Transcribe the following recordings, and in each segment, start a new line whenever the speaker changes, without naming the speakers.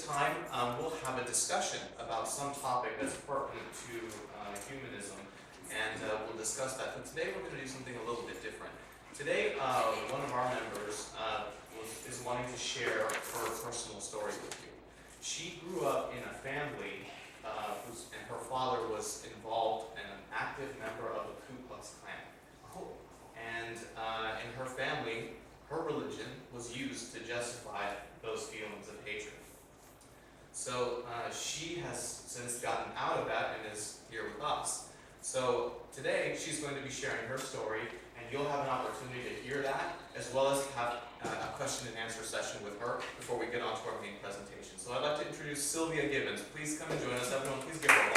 time, we'll have a discussion about some topic that's pertinent to humanism, and we'll discuss that. But today we're going to do something a little bit different. Today, one of our members is wanting to share her personal story with you. She grew up in a family and her father was involved and an active member of the Ku Klux Klan. And in her family, her religion was used to justify those feelings of hatred. So she has since gotten out of that and is here with us. So today she's going to be sharing her story, and you'll have an opportunity to hear that, as well as have a question and answer session with her before we get on to our main presentation. So I'd like to introduce Sylvia Gibbons. Please come and join us. Everyone, please give her a warm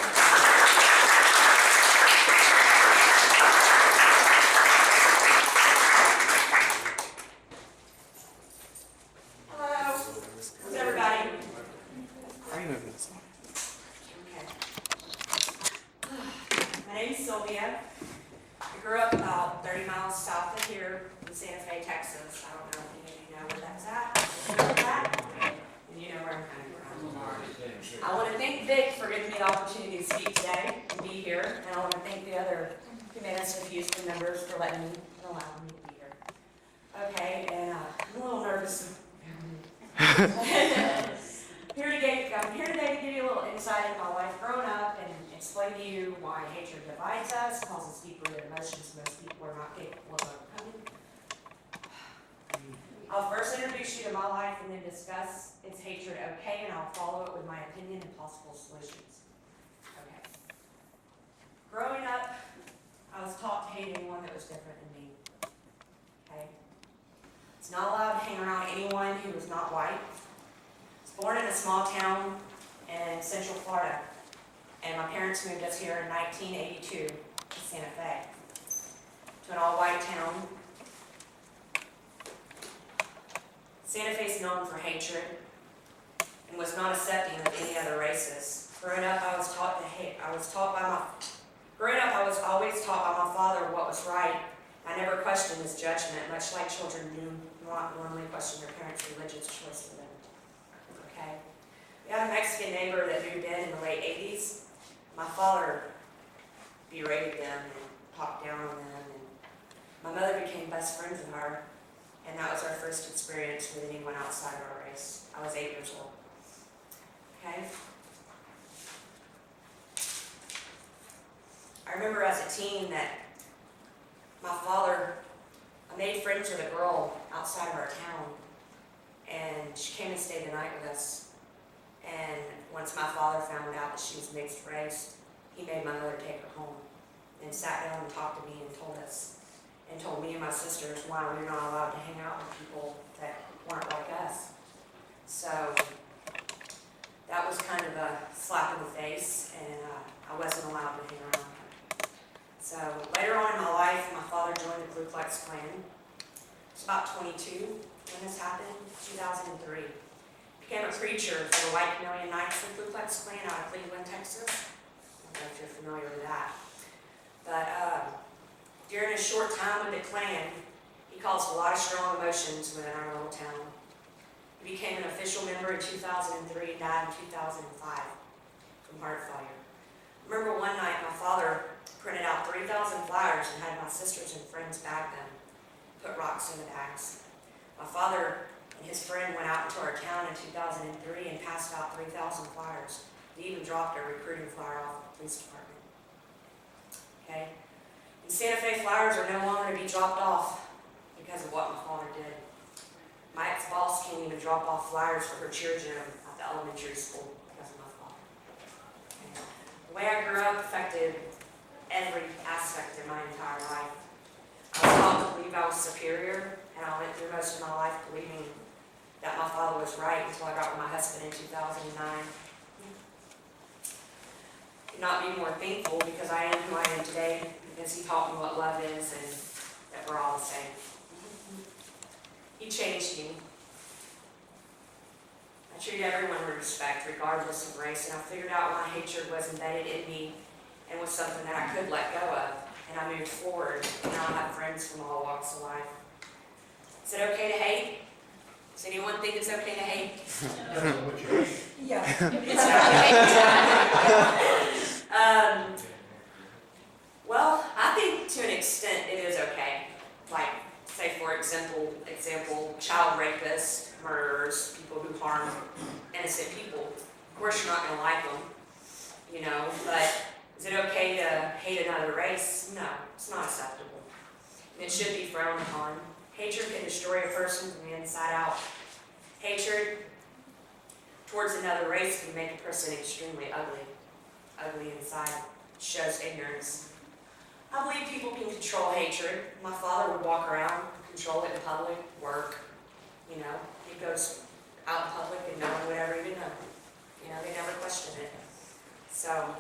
Sylvia. I grew up about 30 miles south of here in Santa Fe, Texas. I don't know if any of you know where that's at. You know where that? And you know where I'm coming from. I want to thank Vic for giving me the opportunity to speak today and be here. And I want to thank the other Humanists of Houston members for letting me and allowing me to be here. Okay, and I'm a little nervous. I'm here today to give you a little insight into my life growing up and explain to you why hatred divides us, causes deep-rooted emotions most people are not capable of overcoming. I'll first introduce you to my life and then discuss its hatred, okay, and I'll follow it with my opinion and possible solutions. Okay. Growing up, I was taught to hate anyone that was different than me. Okay? It's not allowed to hang around anyone who was not white. Born in a small town in Central Florida, and my parents moved us here in 1982 to Santa Fe, to an all-white town. Santa Fe is known for hatred and was not accepting of any other races. Growing up, I was always taught by my father what was right. I never questioned his judgment, much like children do not normally question their parents' religious choice for them. Okay. We had a Mexican neighbor that moved in the late 80s. My father berated them and talked down on them, and my mother became best friends with her, and that was our first experience with anyone outside our race. I was 8 years old. Okay? I remember as a teen that I made friends with a girl outside of our town, and she came and stayed the night with us. And once my father found out that she was mixed race, he made my mother take her home and sat down and talked to me and told me and my sisters why we were not allowed to hang out with people that weren't like us. So that was kind of a slap in the face, and I wasn't allowed to hang around her. So later on in my life, my father joined the Ku Klux Klan. I was about 22 when this happened, 2003. Became a preacher for the White Chameleon Knights of the Ku Klux Klan out of Cleveland, Texas. I don't know if you're familiar with that. But during his short time with the Klan, he caused a lot of strong emotions within our little town. He became an official member in 2003 and died in 2005 from heart failure. I remember one night my father printed out 3,000 flyers and had my sisters and friends bag them, put rocks in the bags. My father and his friend went out into our town in 2003 and passed out 3,000 flyers. They even dropped a recruiting flyer off at the police department. Okay? In Santa Fe, flyers are no longer to be dropped off because of what my father did. My ex-boss can't even drop off flyers for her cheer gym at the elementary school because of my father. Okay? The way I grew up affected every aspect of my entire life. I was taught to believe I was superior, and I went through most of my life believing that my father was right until I got with my husband in 2009. Could not be more thankful because I am who I am today, because he taught me what love is and that we're all the same. He changed me. I treat everyone with respect, regardless of race, and I figured out why hatred was embedded in me and was something that I could let go of. And I moved forward, and now I have friends from all walks of life. Is it okay to hate? Does anyone think it's okay to hate?
Yeah.
Well, I think to an extent it is okay. Like, say for example, child rapists, murderers, people who harm innocent people. Of course you're not going to like them, you know, but is it okay to hate another race? No, it's not acceptable. And it should be frowned upon. Hatred can destroy a person from the inside out. Hatred towards another race can make a person extremely ugly inside. It shows ignorance. I believe people can control hatred. My father would walk around, control it in public, work, you know. He goes out in public and no one would ever even know. You know, they never question it. So,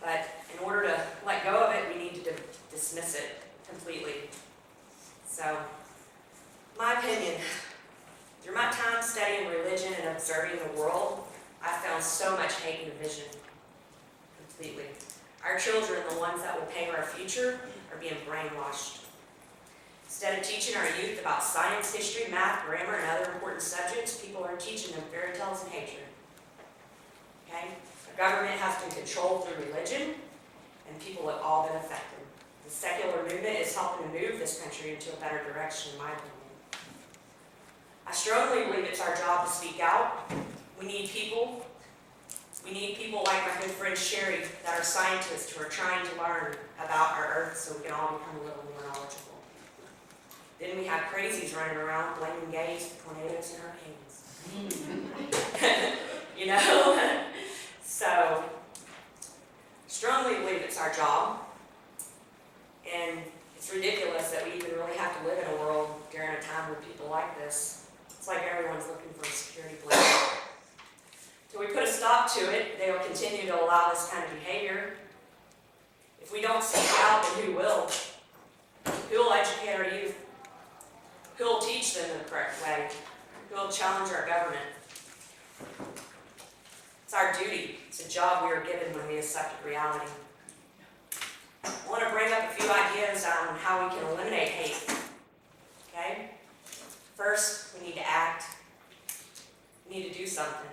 but in order to let go of it, we need to dismiss it completely. So, my opinion, through my time studying religion and observing the world, I found so much hate and division completely. Our children, the ones that will pave our future, are being brainwashed. Instead of teaching our youth about science, history, math, grammar, and other important subjects, people are teaching them fairy tales and hatred. Okay? The government has been controlled through religion, and people have all been affected. The secular movement is helping to move this country into a better direction, in my opinion. I strongly believe it's our job to speak out. We need people like my good friend Sherry that are scientists who are trying to learn about our Earth so we can all become a little more knowledgeable. Then we have crazies running around blaming gays for tornadoes and hurricanes. You know? So, strongly believe it's our job. And it's ridiculous that we even really have to live in a world during a time with people like this. It's like everyone's looking for a security blanket. Till we put a stop to it, they will continue to allow this kind of behavior. If we don't speak out, then who will? Who will educate our youth? Who will teach them the correct way? Who will challenge our government? It's our duty. It's a job we are given when we accept reality. I want to bring up a few ideas on how we can eliminate hate. Okay? First, we need to act. We need to do something.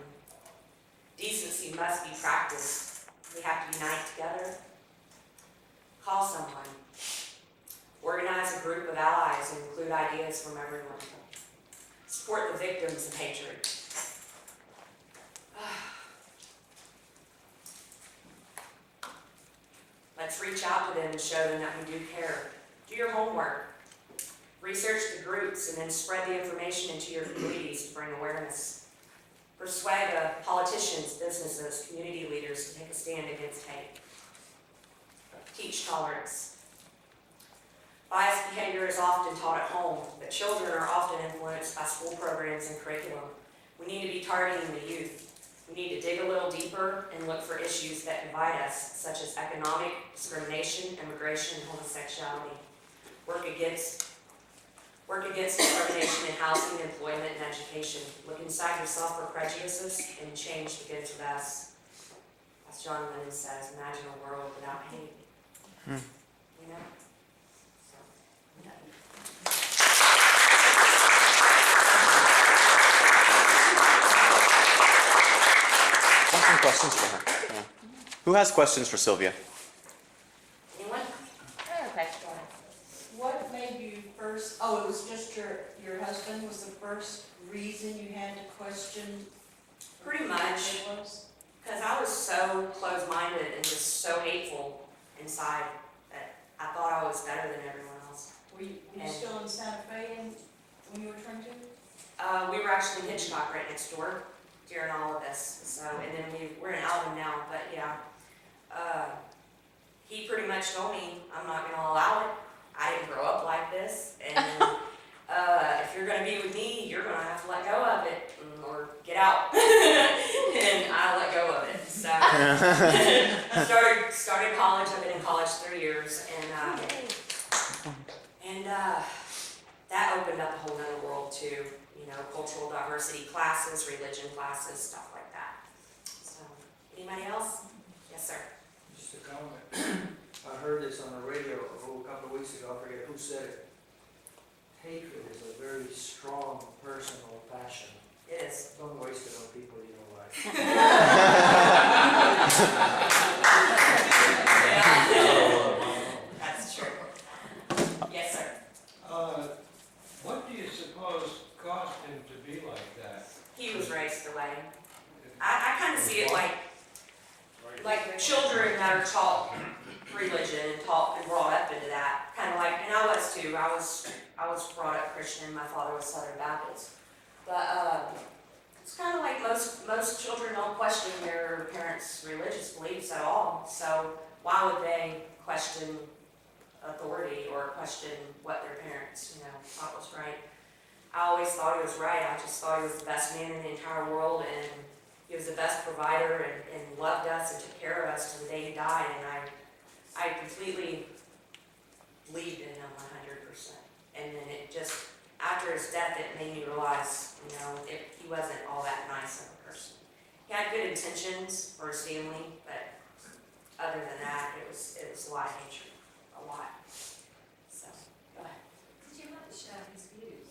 Decency must be practiced. We have to unite together. Call someone. Organize a group of allies and include ideas from everyone. Support the victims of hatred. Let's reach out to them and show them that we do care. Do your homework. Research the groups and then spread the information into your communities to bring awareness. Persuade politicians, businesses, community leaders to take a stand against hate. Teach tolerance. Biased behavior is often taught at home, but children are often influenced by school programs and curriculum. We need to be targeting the youth. We need to dig a little deeper and look for issues that divide us, such as economic discrimination, immigration, and homosexuality. Work against discrimination in housing, employment, and education. Look inside yourself for prejudices and change begins with us. As John Lennon says, imagine a world without hate. You know? So, I'm done.
I have some questions for her. Yeah. Who has questions for Sylvia?
Anyone?
I have a question. What made you first, it was just your husband was the first reason you had to question?
Pretty much.
It was?
Because I was so closed-minded and just so hateful inside that I thought I was better than everyone else.
Were you still in Santa Fe when you were trying to?
We were actually in Hitchcock right next door during all of this. So, and then we're in Alvin now, but yeah. He pretty much told me, I'm not going to allow it. I didn't grow up like this, and if you're going to be with me, you're going to have to let go of it or get out. And I let go of it. So started college. I've been in college 3 years, and that opened up a whole other world too. You know, cultural diversity classes, religion classes, stuff like that. So, anybody else? Yes, sir.
Just a comment. I heard this on the radio a couple of weeks ago, I forget who said it. Hatred is a very strong personal passion.
It is.
Don't waste it on people you don't like.
That's true. Yes, sir.
What do you suppose caused him to be like that?
He was raised away. I kind of see it like children that are taught religion and taught and brought up into that. Kind of like, and I was too. I was brought up Christian. My father was Southern Baptist. But it's kind of like most children don't question their parents' religious beliefs at all. So why would they question authority or question what their parents, thought was right? I always thought he was right. I just thought he was the best man in the entire world, and he was the best provider and loved us and took care of us till the day he died. And I completely believed in him 100%. And then it just, after his death, it made me realize, he wasn't all that nice of a person. He had good intentions for his family, but other than that, it was a lot of hatred, a lot. So, go ahead.
Did your mother share his views?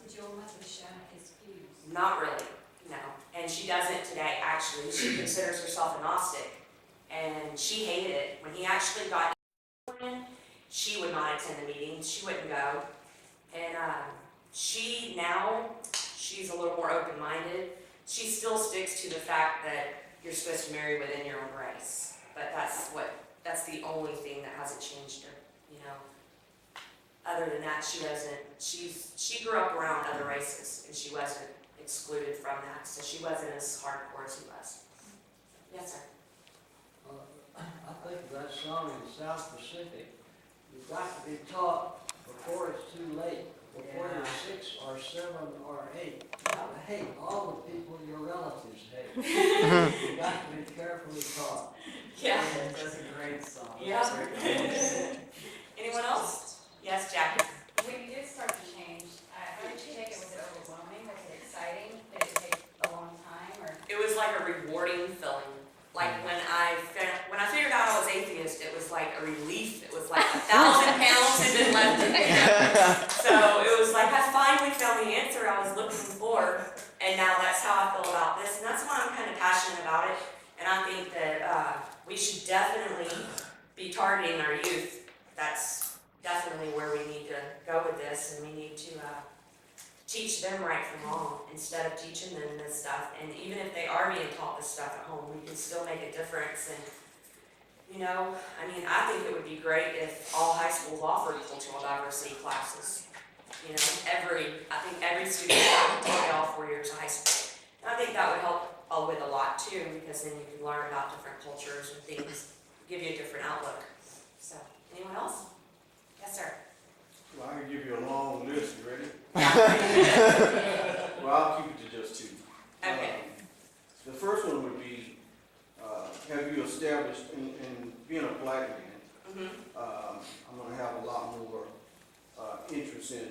Did
your mother share his views?
Not really, no. And she doesn't today, actually. She considers herself a Gnostic. And she hated it. When he actually got in, she would not attend the meetings. She wouldn't go. And she's a little more open-minded. She still sticks to the fact that you're supposed to marry within your own race. But that's the only thing that hasn't changed her, Other than that, she grew up around other races, and she wasn't excluded from that, so she wasn't as hardcore as he was. Yes, sir.
I think of that song in the South Pacific. You've got to be taught before it's too late, before you're 6 or 7 or 8. I hate all the people your relatives hate. You've got to be carefully taught.
Yeah.
That's a great song.
Yeah. Anyone else? Yes, Jackie.
When you did start to change, how did you take it? Was it overwhelming? Was it exciting? Did it take a long time? Or
It was like a rewarding feeling. Like when I figured out I was atheist, it was like a relief. It was like 1,000 pounds had been left in there. So it was like I finally found the answer I was looking for, and now that's how I feel about this, and that's why I'm kind of passionate about it. And I think that we should definitely be targeting our youth. That's definitely where we need to go with this, and we need to teach them right from wrong instead of teaching them this stuff. And even if they are being taught this stuff at home, we can still make a difference. And I think it would be great if all high schools offered cultural diversity classes. I think every student should take all 4 years of high school. And I think that would help with a lot too, because then you can learn about different cultures and things, give you a different outlook. So, anyone else? Yes, sir.
Well, I can give you a long list. You ready?
Yeah.
Well, I'll keep it to just 2.
Okay.
The first one would be, have you established, in being a black man,
Mm-hmm.
I'm going to have a lot more interest in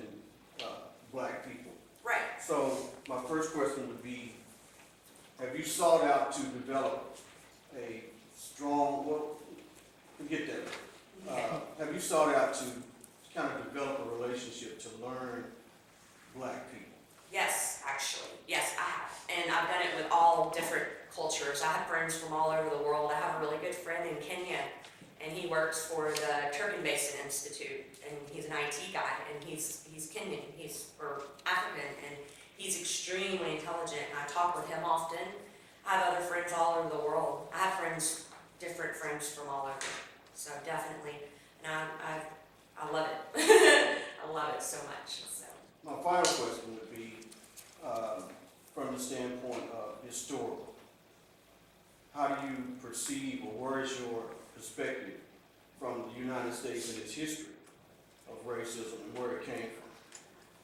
black people.
Right.
So my first question would be, have you sought out to develop a strong, forget that. Have you sought out to kind of develop a relationship to learn black people?
Yes, actually. Yes, I have. And I've done it with all different cultures. I have friends from all over the world. I have a really good friend in Kenya, and he works for the Turban Basin Institute, and he's an IT guy, and he's Kenyan, or African, and he's extremely intelligent, and I talk with him often. I have other friends all over the world. I have different friends from all over. So definitely, and I love it. I love it so much. So.
My final question would be, from the standpoint of historical, how do you perceive, or where is your perspective from the United States and its history of racism and where it came from?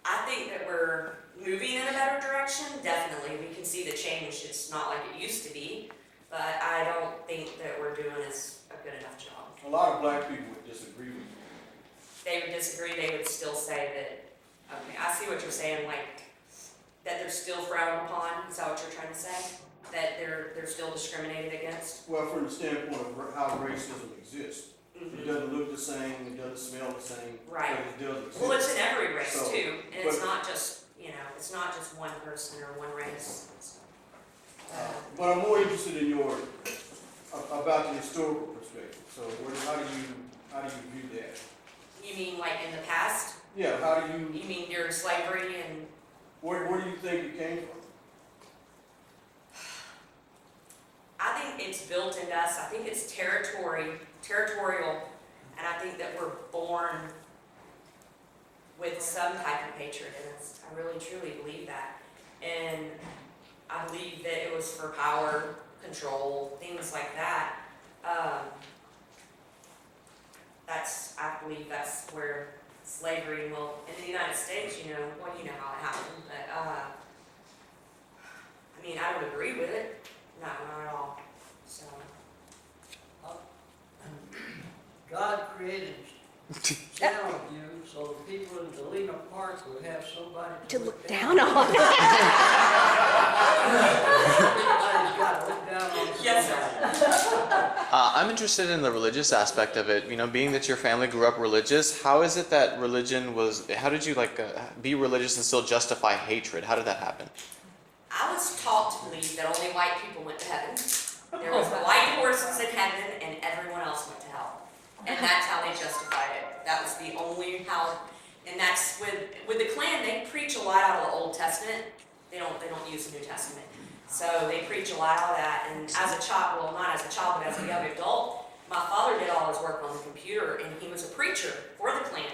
I think that we're moving in a better direction, definitely. We can see the change. It's not like it used to be, but I don't think that we're doing a good enough job.
A lot of black people would disagree with you.
They would disagree. They would still say that, okay, I see what you're saying, like, that they're still frowned upon. Is that what you're trying to say? That they're still discriminated against?
Well, from the standpoint of how racism exists.
Mm-hmm.
It doesn't look the same, it doesn't smell the same,
Right.
but it does exist.
Well, it's in every race
So,
too, and it's
but-
not just, it's not just one person or one race.
But I'm more interested in your about the historical perspective. So how do you view that?
You mean like in the past?
Yeah, how do you,
You mean during slavery and?
where do you think it came from?
I think it's built into us. I think it's territorial, and I think that we're born with some type of hatred in us. I really truly believe that. And I believe that it was for power, control, things like that. I believe that's where slavery will, in the United States, you know how it happened, but, I mean, I don't agree with it, not at all, so.
God created channel view so the people in Galena Park would have somebody
To look down on.
Everybody's got to look down on somebody.
Yes, sir.
I'm interested in the religious aspect of it. You know, being that your family grew up religious, how is it that religion was? How did you be religious and still justify hatred? How did that happen?
I was taught to believe that only white people went to heaven. There was white horses in heaven and everyone else went to hell. And that's how they justified it. That was the only how, and that's with the Klan, they preach a lot out of the Old Testament. They don't use the New Testament. So they preach a lot out of that. And as a child, well, not as a child, but as a young adult, my father did all his work on the computer, and he was a preacher for the Klan.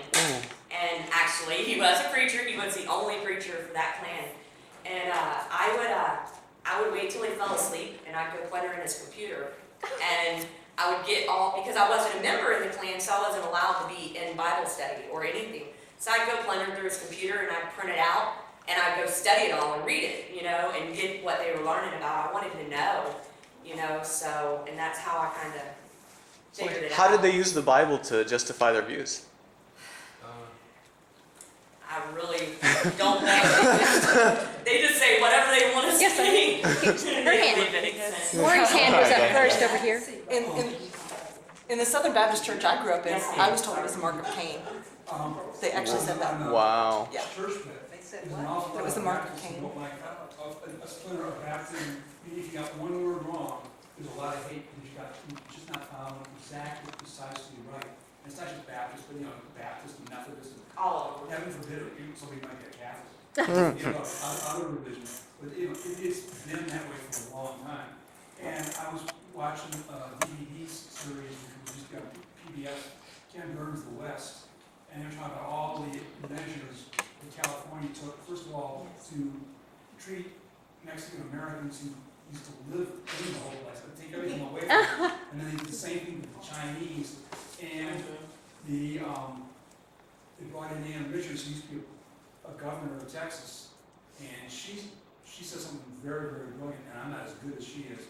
And actually, he was a preacher. He was the only preacher for that Klan. And I would wait till he fell asleep, and I'd go plunder in his computer. And I would get because I wasn't a member in the Klan, so I wasn't allowed to be in Bible study or anything. So I'd go plunder through his computer, and I'd print it out, and I'd go study it all and read it, and get what they were learning about. I wanted to know, so, and that's how I kind of figured it out.
How did they use the Bible to justify their views?
I really don't know. They just say whatever they want to
Yes,
say.
Her hand.
Sense.
Lori's hand was up first over here.
In the Southern Baptist church I grew up in,
Yes,
I was told it was the mark of Cain. They actually said that.
Wow.
Yeah.
Church pit.
They said
There's
what?
an awful
That
lot
was the
of
mark of
Baptists
Cain.
who don't like a splinter of baptism. If you got one word wrong, there's a lot of hate because you're just not following exactly, precisely right. And it's not just Baptist, but Baptist and Methodist.
All of them.
Heaven forbid, somebody might get Catholic. Other religions. But it's been that way for a long time. And I was watching a DVD series, which just got PBS, Ken Burns' The West, and they're talking about all the measures that California took, first of all, to treat Mexican Americans who used to live in the whole place, but take everything away from them. And then they did the same thing with the Chinese. And they brought in Ann Richards, who used to be a governor of Texas, and she says something very, very brilliant, and I'm not as good as she is,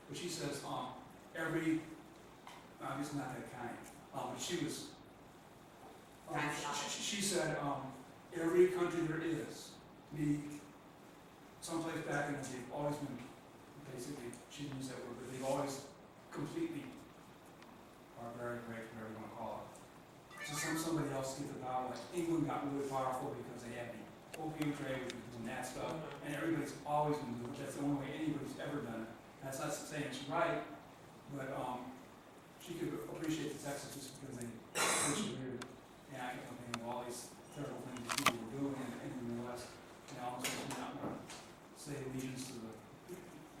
but she says, it's not that kind, but she was, she said, every country there is, someplace back in the day, they've always been, basically, she didn't use that word, but they've always completely, barbaric, whatever you want to call it. So somebody else get the power, like England got really powerful because they had the opium trade, which was doing that stuff, and everybody's always been doing it. That's the only way anybody's ever done it. That's not saying it's right, but she could appreciate the Texas just because they persevered. And I kept thinking of all these terrible things that people were doing in the West, and I almost was not going to say allegiance to the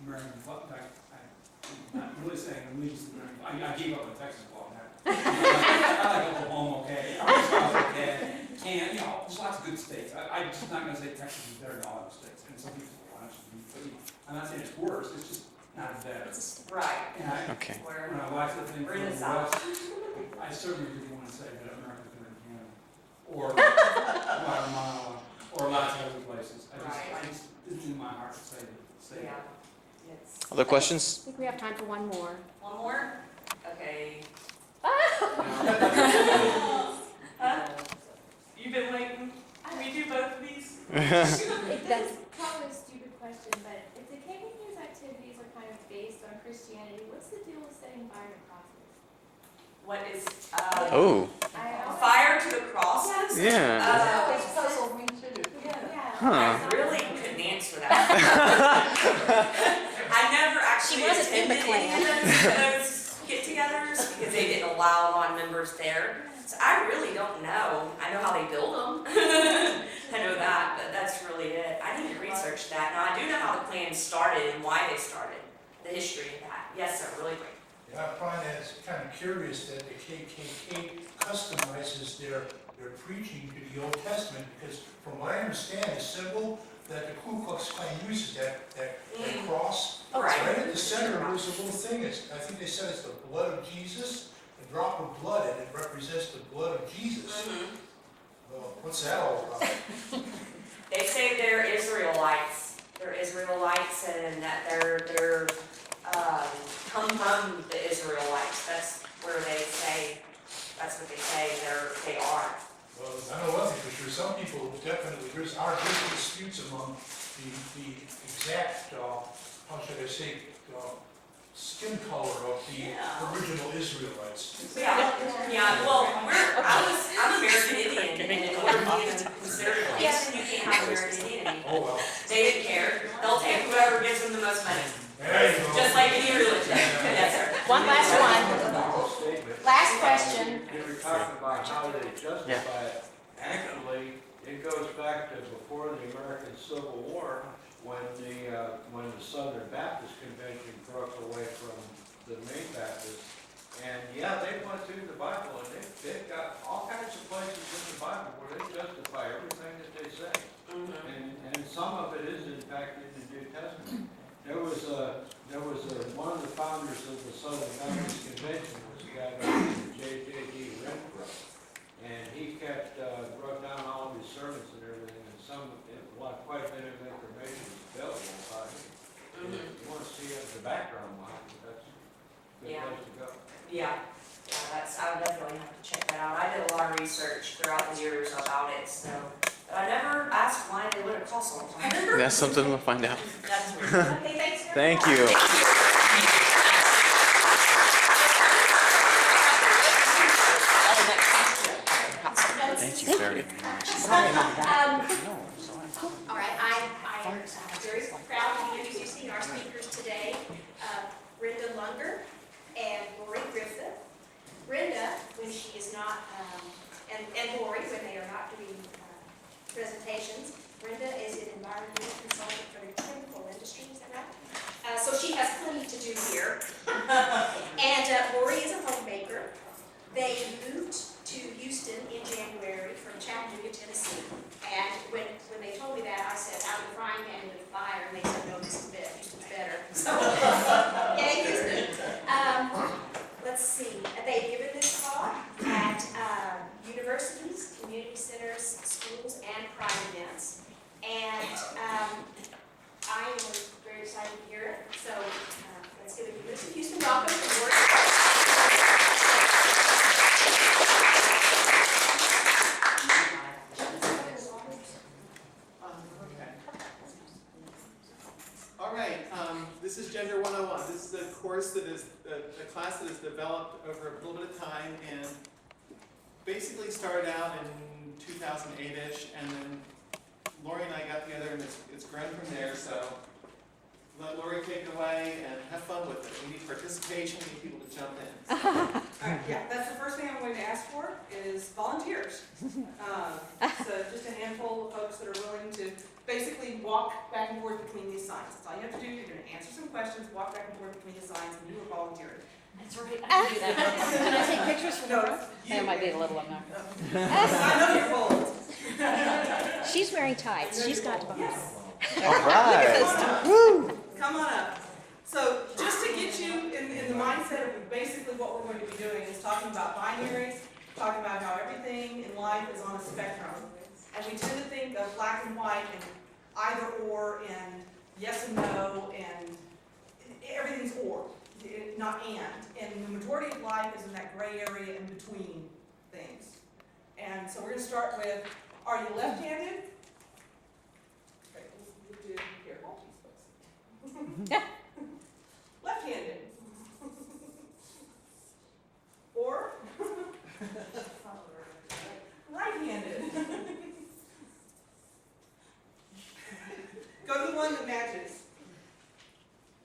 American flag. I'm not really saying allegiance to the American flag. I gave up on Texas law. I like Oklahoma, okay? Arkansas, okay? There's lots of good states. I'm just not going to say Texas is better than all other states. And some people want it to be, but I'm not saying it's worse. It's just not better.
Right.
And
Okay.
when I watch the thing
We're
from
in
the
the South.
West, I certainly didn't want to say that America's better than Canada, or Guatemala, or lots of other places. I just it's in my heart to say that.
Yeah. Yes.
Other questions?
I think we have time for one more.
One more? Okay. You've been waiting? Can we do both of these?
That's
Probably a stupid question, but if the KKK's activities are kind of based on Christianity, what's the deal with setting fire to crosses?
What is,
Oh.
fire to the crosses?
Yeah.
That puzzled me too.
Yeah.
Huh.
I really couldn't answer that. I never actually
She wasn't in the
attended any of those numbers there. So I really don't know. I know how they build them. I know that, but that's really it. I need to research that. Now, I do know how the Klan started and why they started, the history of that. Yes, sir, really quick.
Yeah, I find that it's kind of curious that the KKK customizes their preaching to the Old Testament, because from what I understand, the symbol that the Ku Klux Klan uses, that cross,
Right.
right at the center, there's a little thing, I think they said it's the blood of Jesus, a drop of blood, and it represents the blood of Jesus. Well, what's that all about?
They say they're Israelites. They're Israelites, and that they're come from the Israelites. That's where they say. That's what they say. They are.
Well, I know one thing for sure, some people definitely, there's disputes among the exact, how should I say, skin color of the original Israelites.
Yeah. Well, I'm American Indian, and in order for me to consider it, you can't have American Indian.
Oh, well.
They didn't care. They'll take whoever gives them the most money.
There you go.
Just like any religion. Yes, sir.
One last one. Last question.
You were talking about how they justify it. Actually, it goes back to before the American Civil War, when the Southern Baptist Convention broke away from the main Baptists. And yeah, they went through the Bible, and they've got all kinds of places in the Bible where they justify everything that they say. And some of it is in fact in the New Testament. There was one of the founders of the Southern Baptist Convention was a guy named J.J.D. Renfro, and he wrote down all of his sermons and everything, and quite a bit of information is available about him. If you want to see the background on it, that's a good place to go.
Yeah, I would definitely have to check that out. I did a lot of research throughout the years about it, so, but I never asked why they let it cost so much.
That's something we'll find out.
That's weird. Okay, thanks.
Thank you. Thank you very much.
All right, I'm very proud to be introducing our speakers today, Brenda Lunger and Lori Griffith. Brenda, when she is not, and Lori, when they are not doing presentations. Brenda is an environmental consultant for the chemical industry, is that right? So she has plenty to do here. And Lori is a homemaker. They moved to Houston in January from Chattanooga, Tennessee. And when they told me that, I said, out of the frying pan into the fire, and they said, no, this is better. Houston's better. So, yay, Houston. Let's see. They've given this talk at universities, community centers, schools, and private events. And I am very excited to hear it. So let's give it to Mr. Houston. Welcome.
All right, this is Gender 101. This is a course that is a class that is developed over a little bit of time and basically started out in 2008-ish, and then Lori and I got together and it's grown from there, so let Lori take it away and have fun with it. We need participation, we need people to jump in.
All right, yeah, that's the first thing I'm going to ask for is volunteers. So just a handful of folks that are willing to basically walk back and forth between these signs. That's all you have to do. You're going to answer some questions, walk back and forth between the signs, and you are volunteering.
That's right, I can do that. Can I take pictures for her? That might be a little obnoxious.
I know you're bold.
She's wearing tights, she's got to volunteer.
Yes.
All right. Woo.
Come on up. So just to get you in the mindset of basically what we're going to be doing is talking about binaries, talking about how everything in life is on a spectrum. And we tend to think of black and white and either or and yes and no and everything's or, not and. And the majority of life is in that gray area in between things. And so we're going to start with, are you left-handed? Okay, we'll do here, hold these folks. Left-handed. Or right-handed. Go to the one that matches.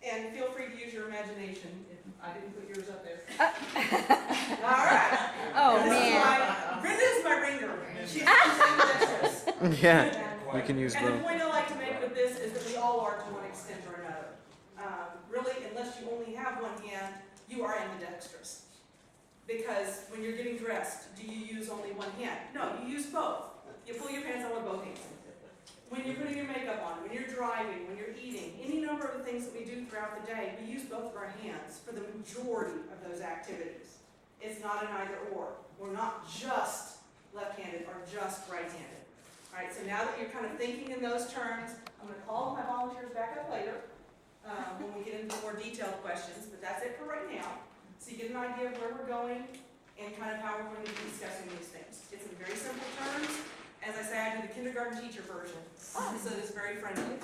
And feel free to use your imagination. I didn't put yours up there. All right.
Oh,
And this is
man.
Brenda is my ringer. She's ambidextrous.
Yeah, you can use
And the
both.
point I like to make with this is that we all are to one extent or another. Really, unless you only have one hand, you are ambidextrous. Because when you're getting dressed, do you use only one hand? No, you use both. You pull your pants on with both hands. When you're putting your makeup on, when you're driving, when you're eating, any number of the things that we do throughout the day, we use both of our hands for the majority of those activities. It's not an either or. We're not just left-handed or just right-handed. All right, so now that you're kind of thinking in those terms, I'm going to call my volunteers back up later when we get into more detailed questions, but that's it for right now. So you get an idea of where we're going and kind of how we're going to be discussing these things. It's in very simple terms. As I say, I do the kindergarten teacher version, so it's very friendly.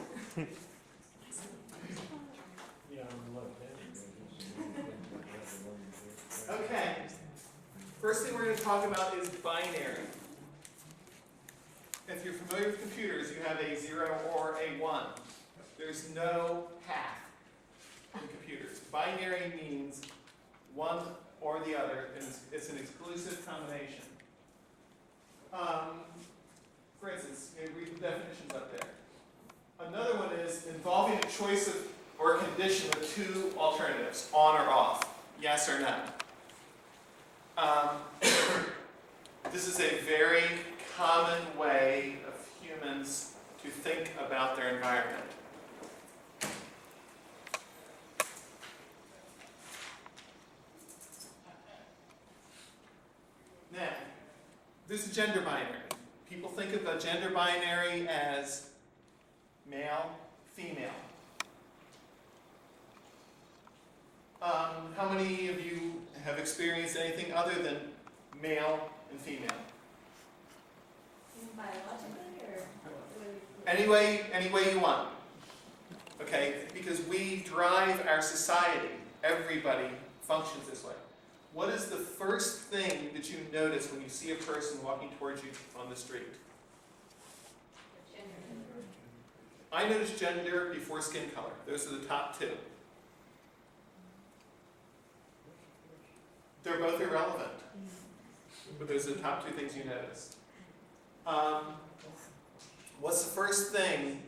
Okay. First thing we're going to talk about is binary. If you're familiar with computers, you have a 0 or a 1. There's no half in computers. Binary means one or the other, and it's an exclusive combination. For instance, read the definitions up there. Another one is involving a choice of or a condition with two alternatives, on or off, yes or no. This is a very common way of humans to think about their environment. Now, this is gender binary. People think of a gender binary as male, female. How many of you have experienced anything other than male and female? Any way you want. Okay, because we drive our society. Everybody functions this way. What is the first thing that you notice when you see a person walking towards you on the street? I notice gender before skin color. Those are the top two. They're both irrelevant, but those are the top two things you notice. What's the first thing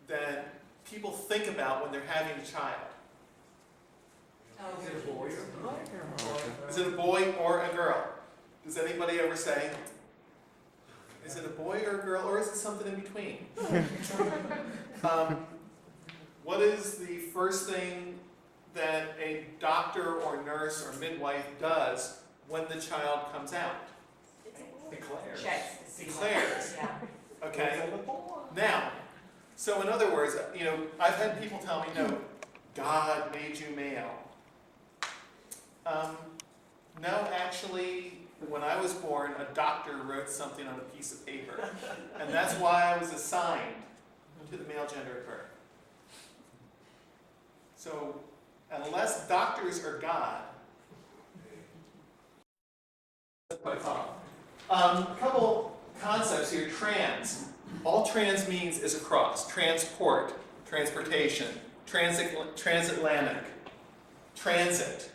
that people think about when they're having a child?
Is it a boy or a girl?
Is it a boy or a girl? Does anybody ever say, is it a boy or a girl, or is it something in between? What is the first thing that a doctor or nurse or midwife does when the child comes out?
Declares.
Declares.
Yeah.
Okay? Now, so in other words, I've had people tell me, no, God made you male. No, actually, when I was born, a doctor wrote something on a piece of paper. And that's why I was assigned to the male gender at birth. So, unless doctors are God, that's what I thought. A couple concepts here. Trans. All trans means is across. Transport, transportation, transatlantic, transit.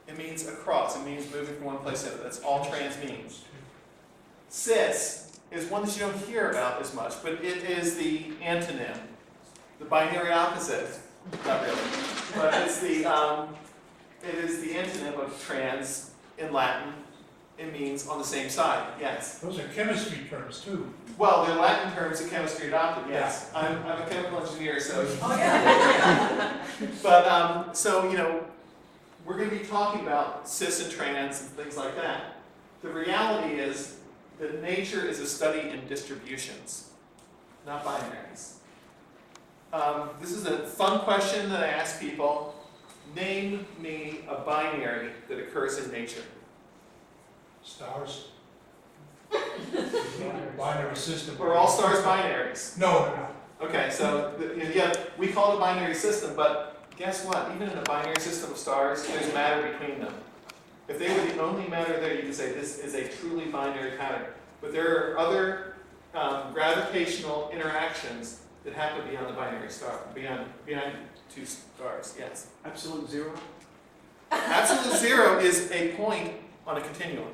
It means across. It means moving from one place to another. That's all trans means. Cis is one that you don't hear about as much, but it is the antonym, the binary opposite. Not really, but it is the antonym of trans in Latin. It means on the same side. Yes.
Those are chemistry terms too.
Well, they're Latin terms that chemistry adopted. Yes, I'm a chemical engineer, so.
Oh, yeah.
But we're going to be talking about cis and trans and things like that. The reality is that nature is a study in distributions, not binaries. This is a fun question that I ask people. Name me a binary that occurs in nature.
Stars. Binary system.
Are all stars binaries?
No, they're not.
Okay, so we call it a binary system, but guess what? Even in a binary system of stars, there's matter between them. If they were the only matter there, you could say this is a truly binary pattern. But there are other gravitational interactions that happen beyond the binary star, beyond two stars. Yes.
Absolute zero?
Absolute zero is a point on a continuum.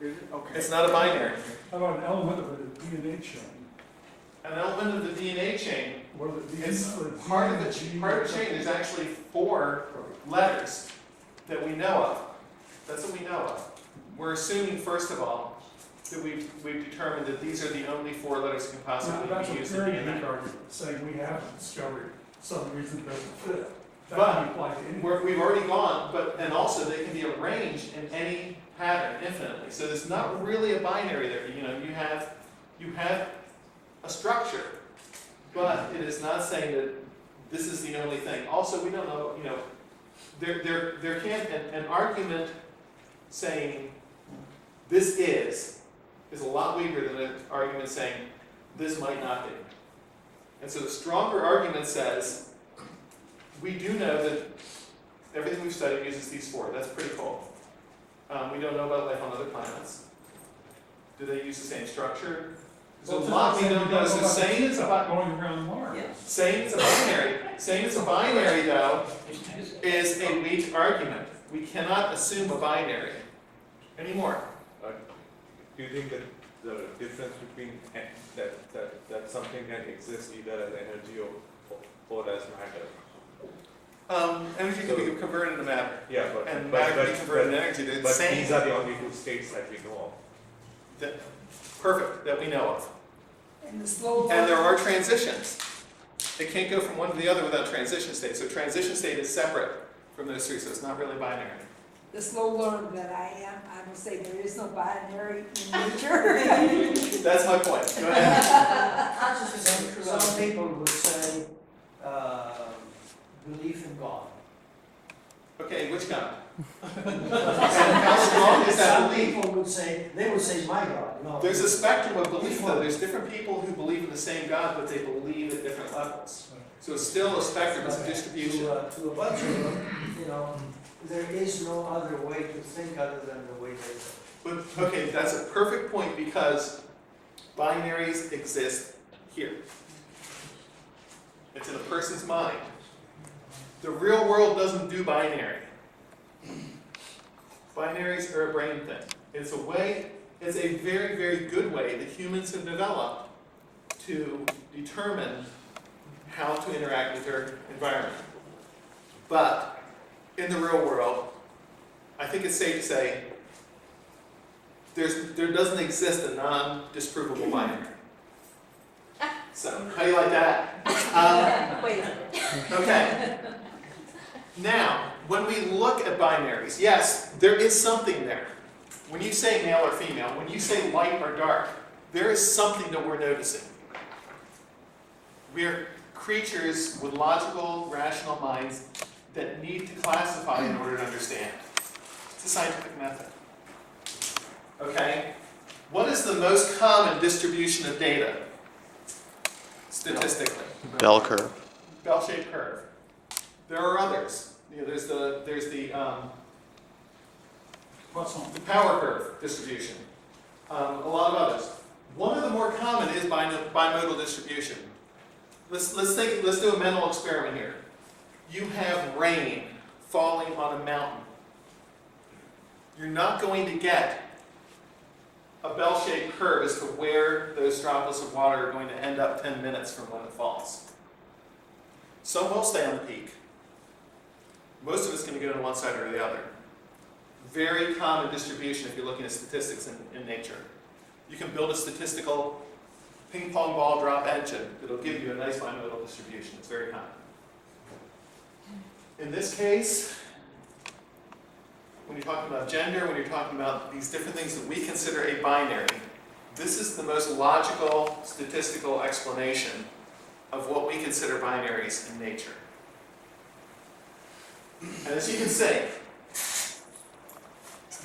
Is it? Okay.
It's not a binary.
How about an element of a DNA chain?
An element of the DNA chain,
Whether it be
it's
or
part of
G,
the part of the chain. There's actually 4 letters that we know of. That's what we know of. We're assuming, first of all, that we've determined that these are the only 4 letters that can
Now,
possibly
that's
be
a
used in
very
DNA.
weak argument, saying we haven't discovered some reason that doesn't fit. That
But
can apply to anything.
We've already gone, and also they can be arranged in any pattern infinitely. So there's not really a binary there. You know, you have a structure, but it is not saying that this is the only thing. Also, we don't know, you know, there can't, an argument saying this is a lot weaker than an argument saying this might not be. And so the stronger argument says, we do know that everything we've studied uses these 4. That's pretty cool. We don't know about life on other planets. Do they use the same structure? There's a lot we don't know. So saying it's a
going around Mars.
saying it's a binary, though, is a weak argument. We cannot assume a binary anymore.
Do you think that the difference between that something can exist either as energy or as matter?
Energy can be converted into matter.
Yeah,
And matter can be converted into energy. They're the
but
same.
these are the only 2 states that we know of.
Perfect, that we know of.
And the slow
And there are transitions. It can't go from one to the other without transition state. So transition state is separate from those 3, so it's not really binary.
The slow learner that I am, I would say there is no binary in nature.
That's my point. Go ahead.
Some people would say, belief in God.
Okay, which God? And how strong is that
Some
belief?
people would say, they would say, my God. No.
There's a spectrum of belief, though. There's different people who believe in the same God, but they believe at different levels. So it's still a spectrum, it's a distribution.
To a bunch of them, you know, there is no other way to think other than the way they think.
But, okay, that's a perfect point because binaries exist here. It's in a person's mind. The real world doesn't do binary. Binaries are a brain thing. It's a very, very good way that humans have developed to determine how to interact with their environment. But in the real world, I think it's safe to say there doesn't exist a non-disprovable binary. So, how do you like that?
Wait a minute.
Okay. Now, when we look at binaries, yes, there is something there. When you say male or female, when you say light or dark, there is something that we're noticing. We're creatures with logical, rational minds that need to classify in order to understand. It's a scientific method. Okay? What is the most common distribution of data? Statistically.
Bell curve.
Bell-shaped curve. There are others. You know, there's the power curve distribution. A lot of others. One of the more common is bimodal distribution. Let's do a mental experiment here. You have rain falling on a mountain. You're not going to get a bell-shaped curve as to where those droplets of water are going to end up 10 minutes from when it falls. Some will stay on the peak. Most of it's going to go to one side or the other. Very common distribution if you're looking at statistics in nature. You can build a statistical ping pong ball drop engine that'll give you a nice bimodal distribution. It's very common. In this case, when you're talking about gender, when you're talking about these different things that we consider a binary, this is the most logical statistical explanation of what we consider binaries in nature. And as you can see,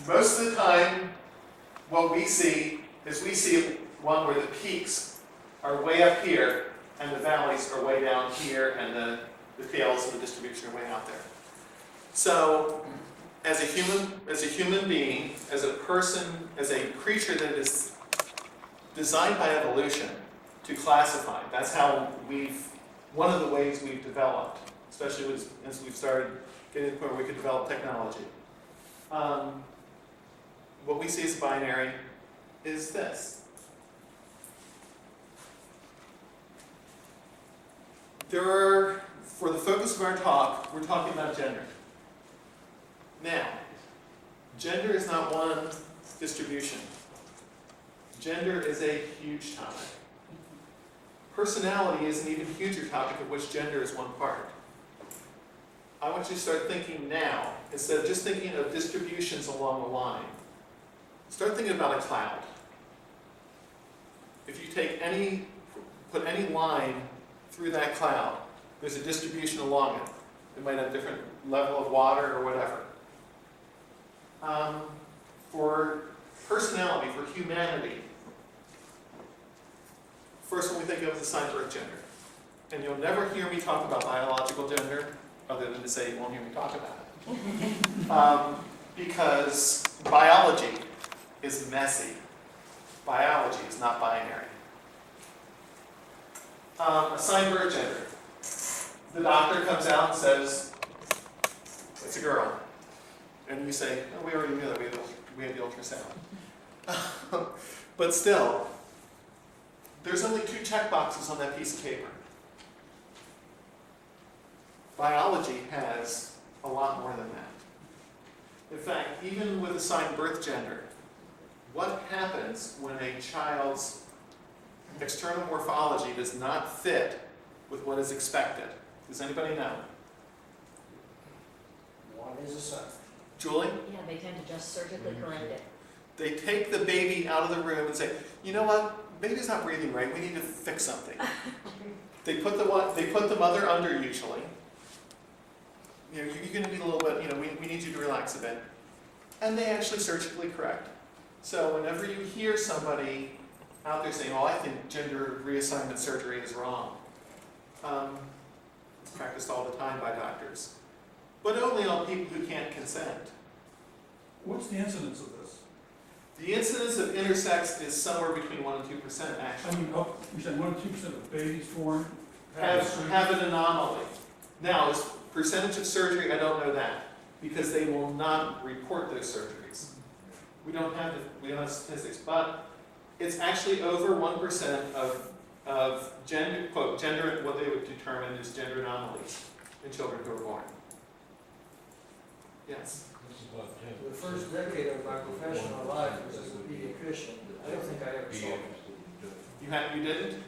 most of the time, what we see is we see one where the peaks are way up here and the valleys are way down here and the tails of the distribution are way out there. So, as a human being, as a person, as a creature that is designed by evolution to classify, that's how one of the ways we've developed, especially as we've started getting to the point where we could develop technology. What we see as binary is this. For the focus of our talk, we're talking about gender. Now, gender is not one distribution. Gender is a huge topic. Personality is an even huger topic of which gender is one part. I want you to start thinking now, instead of just thinking of distributions along the line. Start thinking about a cloud. If you put any line through that cloud, there's a distribution along it. It might have a different level of water or whatever. For personality, for humanity, first one we think of is assigned birth gender. And you'll never hear me talk about biological gender, other than to say you won't hear me talk about it. Because biology is messy. Biology is not binary. Assigned birth gender. The doctor comes out and says, it's a girl. And you say, oh, we already knew that, we had the ultrasound. But still, there's only 2 check boxes on that piece of paper. Biology has a lot more than that. In fact, even with assigned birth gender, what happens when a child's external morphology does not fit with what is expected? Does anybody know?
One is a son.
Julie?
Yeah, they tend to just surgically correct it.
They take the baby out of the room and say, you know what, baby's not breathing right, we need to fix something. They put the mother under usually. You know, you're going to need a little bit, you know, we need you to relax a bit. And they actually surgically correct. So whenever you hear somebody out there saying, oh, I think gender reassignment surgery is wrong, it's practiced all the time by doctors. But only on people who can't consent.
What's the incidence of this?
The incidence of intersex is somewhere between 1% and 2%, actually.
I mean, you said 1% or 2% of babies born
have an anomaly. Now, as percentage of surgery, I don't know that, because they will not report those surgeries. We don't have statistics, but it's actually over 1% of gender, quote, gender, what they would determine as gender anomalies in children who are born. Yes?
The first decade of my professional life was as a pediatrician. I don't think I ever saw it.
You didn't?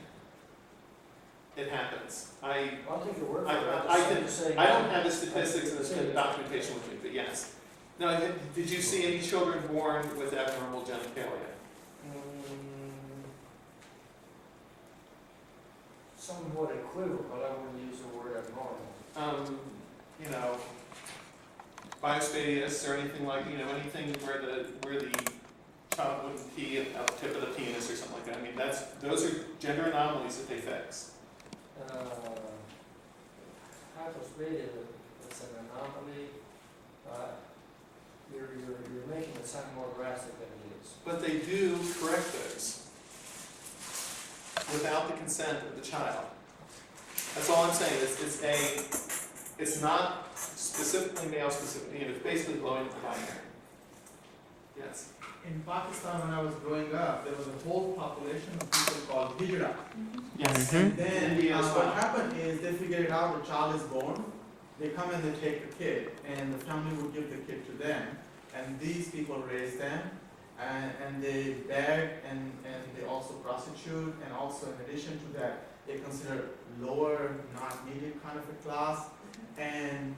It happens.
I think it worked.
I don't have the statistics and the documentation with me, but yes. Now, did you see any children born with abnormal genitalia?
Somewhat equivocal, but I wouldn't use the word abnormal.
You know, biospadias or anything like, you know, anything where the child wouldn't pee at the tip of the penis or something like that. I mean, those are gender anomalies that they fix.
Hypospadia, it's an anomaly. You're making it sound more drastic than it is.
But they do correct those without the consent of the child. That's all I'm saying. It's not specifically male specific. You know, it's basically blowing up the binary. Yes.
In Pakistan, when I was growing up, there was a whole population of people called Hijra.
Yes.
And then
India as well.
what happened is they figured it out, the child is born, they come and they take the kid, and the family would give the kid to them, and these people raise them, and they beg, and they also prostitute, and also in addition to that, they consider lower, not needed kind of a class, and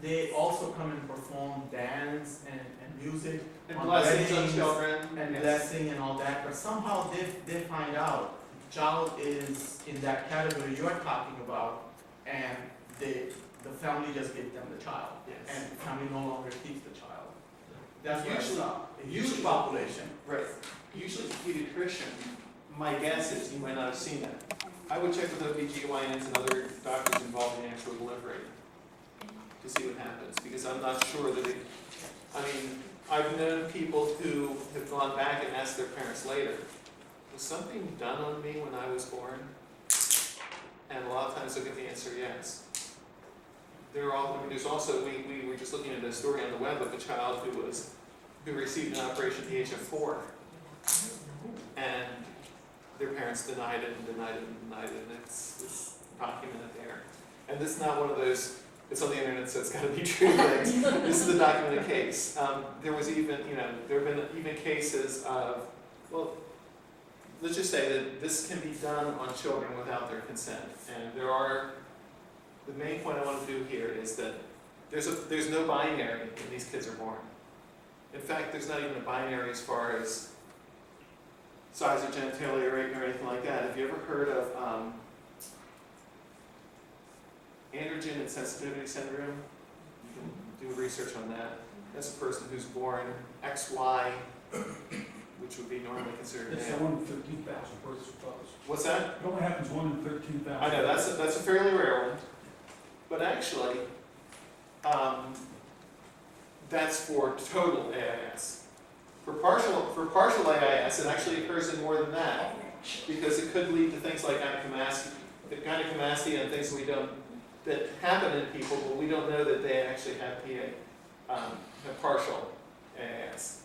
they also come and perform dance and music
And
on
blessings on
weddings
children.
and
Yes.
blessing and all that, but somehow they find out the child is in that category you're talking about, and the family just gives them the child,
Yes.
and the family no longer keeps the child. That's what I
Usually-
saw. A huge population.
Right. Usually pediatrician, my guess is you might not have seen that. I would check with OBGYNs and other doctors involved in actual delivery to see what happens, because I'm not sure that I've known people who have gone back and asked their parents later, was something done on me when I was born? And a lot of times they'll get the answer yes. there's also, we were just looking at a story on the web of a child who received an operation at the age of 4. And their parents denied it and denied it and denied it, and it's documented there. And this is not one of those, it's on the internet, so it's got to be true things. This is a documented case. There was even, there have been even cases of, well, let's just say that this can be done on children without their consent. And the main point I want to do here is that there's no binary when these kids are born. In fact, there's not even a binary as far as size of genitalia or anything like that. Have you ever heard of androgen and sensitivity syndrome? You can do research on that. That's a person who's born XY, which would be normally considered
It's
male.
1 in 13,000 births with those.
What's that?
It only happens 1 in 13,000.
I know, that's a fairly rare one. But actually, that's for total AIS. For partial AIS, it actually occurs in more than that, because it could lead to things like gynecomastia and things that happen in people, but we don't know that they actually have partial AIS.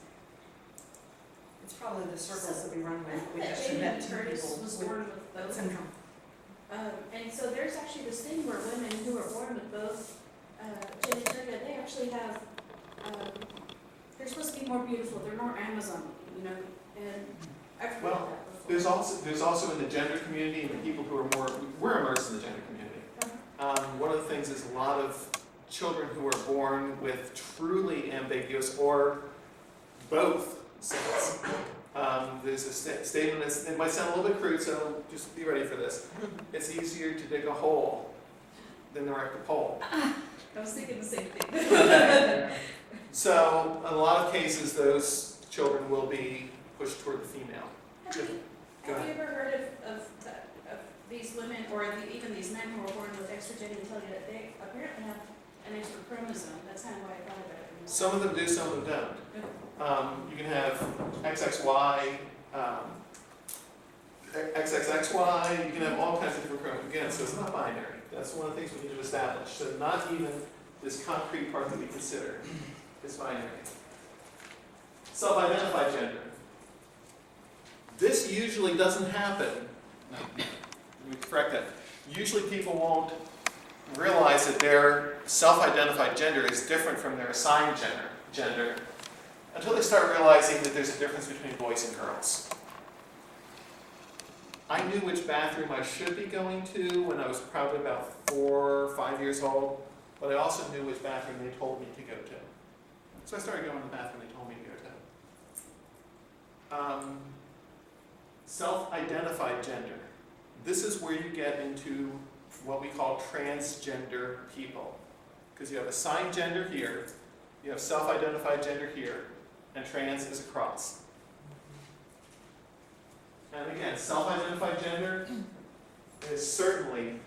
It's probably the circles that we run with. We
That
just
baby
met two
Curtis
people
was
with
born with
that
both.
syndrome.
And so there's actually this thing where women who are born with both genitalia, they actually have, they're supposed to be more beautiful, they're more Amazon, and I've heard
Well,
that before.
there's also in the gender community and the people who are we're immersed in the gender community. One of the things is a lot of children who are born with truly ambiguous or both sex. There's a statement, it might sound a little bit crude, so just be ready for this. It's easier to dig a hole than erect a pole.
I was thinking the same thing.
So, in a lot of cases, those children will be pushed toward the female.
Have you ever heard of these women, or even these men who are born with extra genitalia, that they apparently have an extra chromosome? That's kind of why I thought about it.
Some of them do, some of them don't. You can have XXY, XXXY, you can have all kinds of different chromosomes. Again, so it's not binary. That's one of the things we need to establish. So not even this concrete part that we consider is binary. Self-identified gender. This usually doesn't happen. Let me correct that. Usually people won't realize that their self-identified gender is different from their assigned gender until they start realizing that there's a difference between boys and girls. I knew which bathroom I should be going to when I was probably about 4 or 5 years old, but I also knew which bathroom they told me to go to. So I started going to the bathroom they told me to go to. Self-identified gender. This is where you get into what we call transgender people. Because you have assigned gender here, you have self-identified gender here, and trans is a cross. And again, self-identified gender is certainly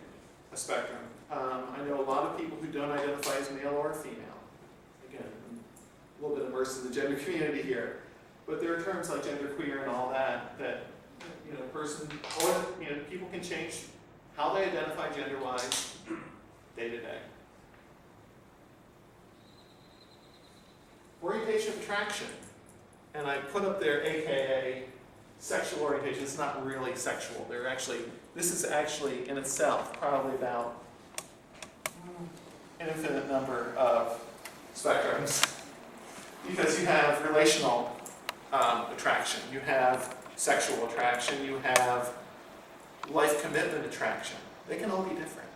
a spectrum. I know a lot of people who don't identify as male or female. Again, I'm a little bit immersed in the gender community here. But there are terms like genderqueer and all that, people can change how they identify gender-wise day to day. Orientation of attraction. And I put up there AKA sexual orientation. It's not really sexual. This is actually in itself probably about an infinite number of spectrums. Because you have relational attraction, you have sexual attraction, you have life commitment attraction. They can all be different.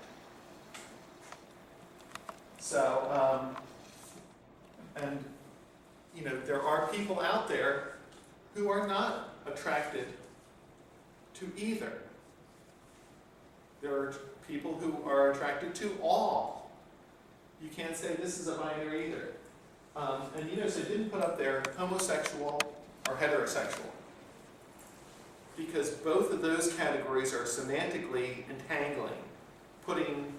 So, there are people out there who are not attracted to either. There are people who are attracted to all. You can't say this is a binary either. And you notice I didn't put up there homosexual or heterosexual, because both of those categories are semantically entangling, putting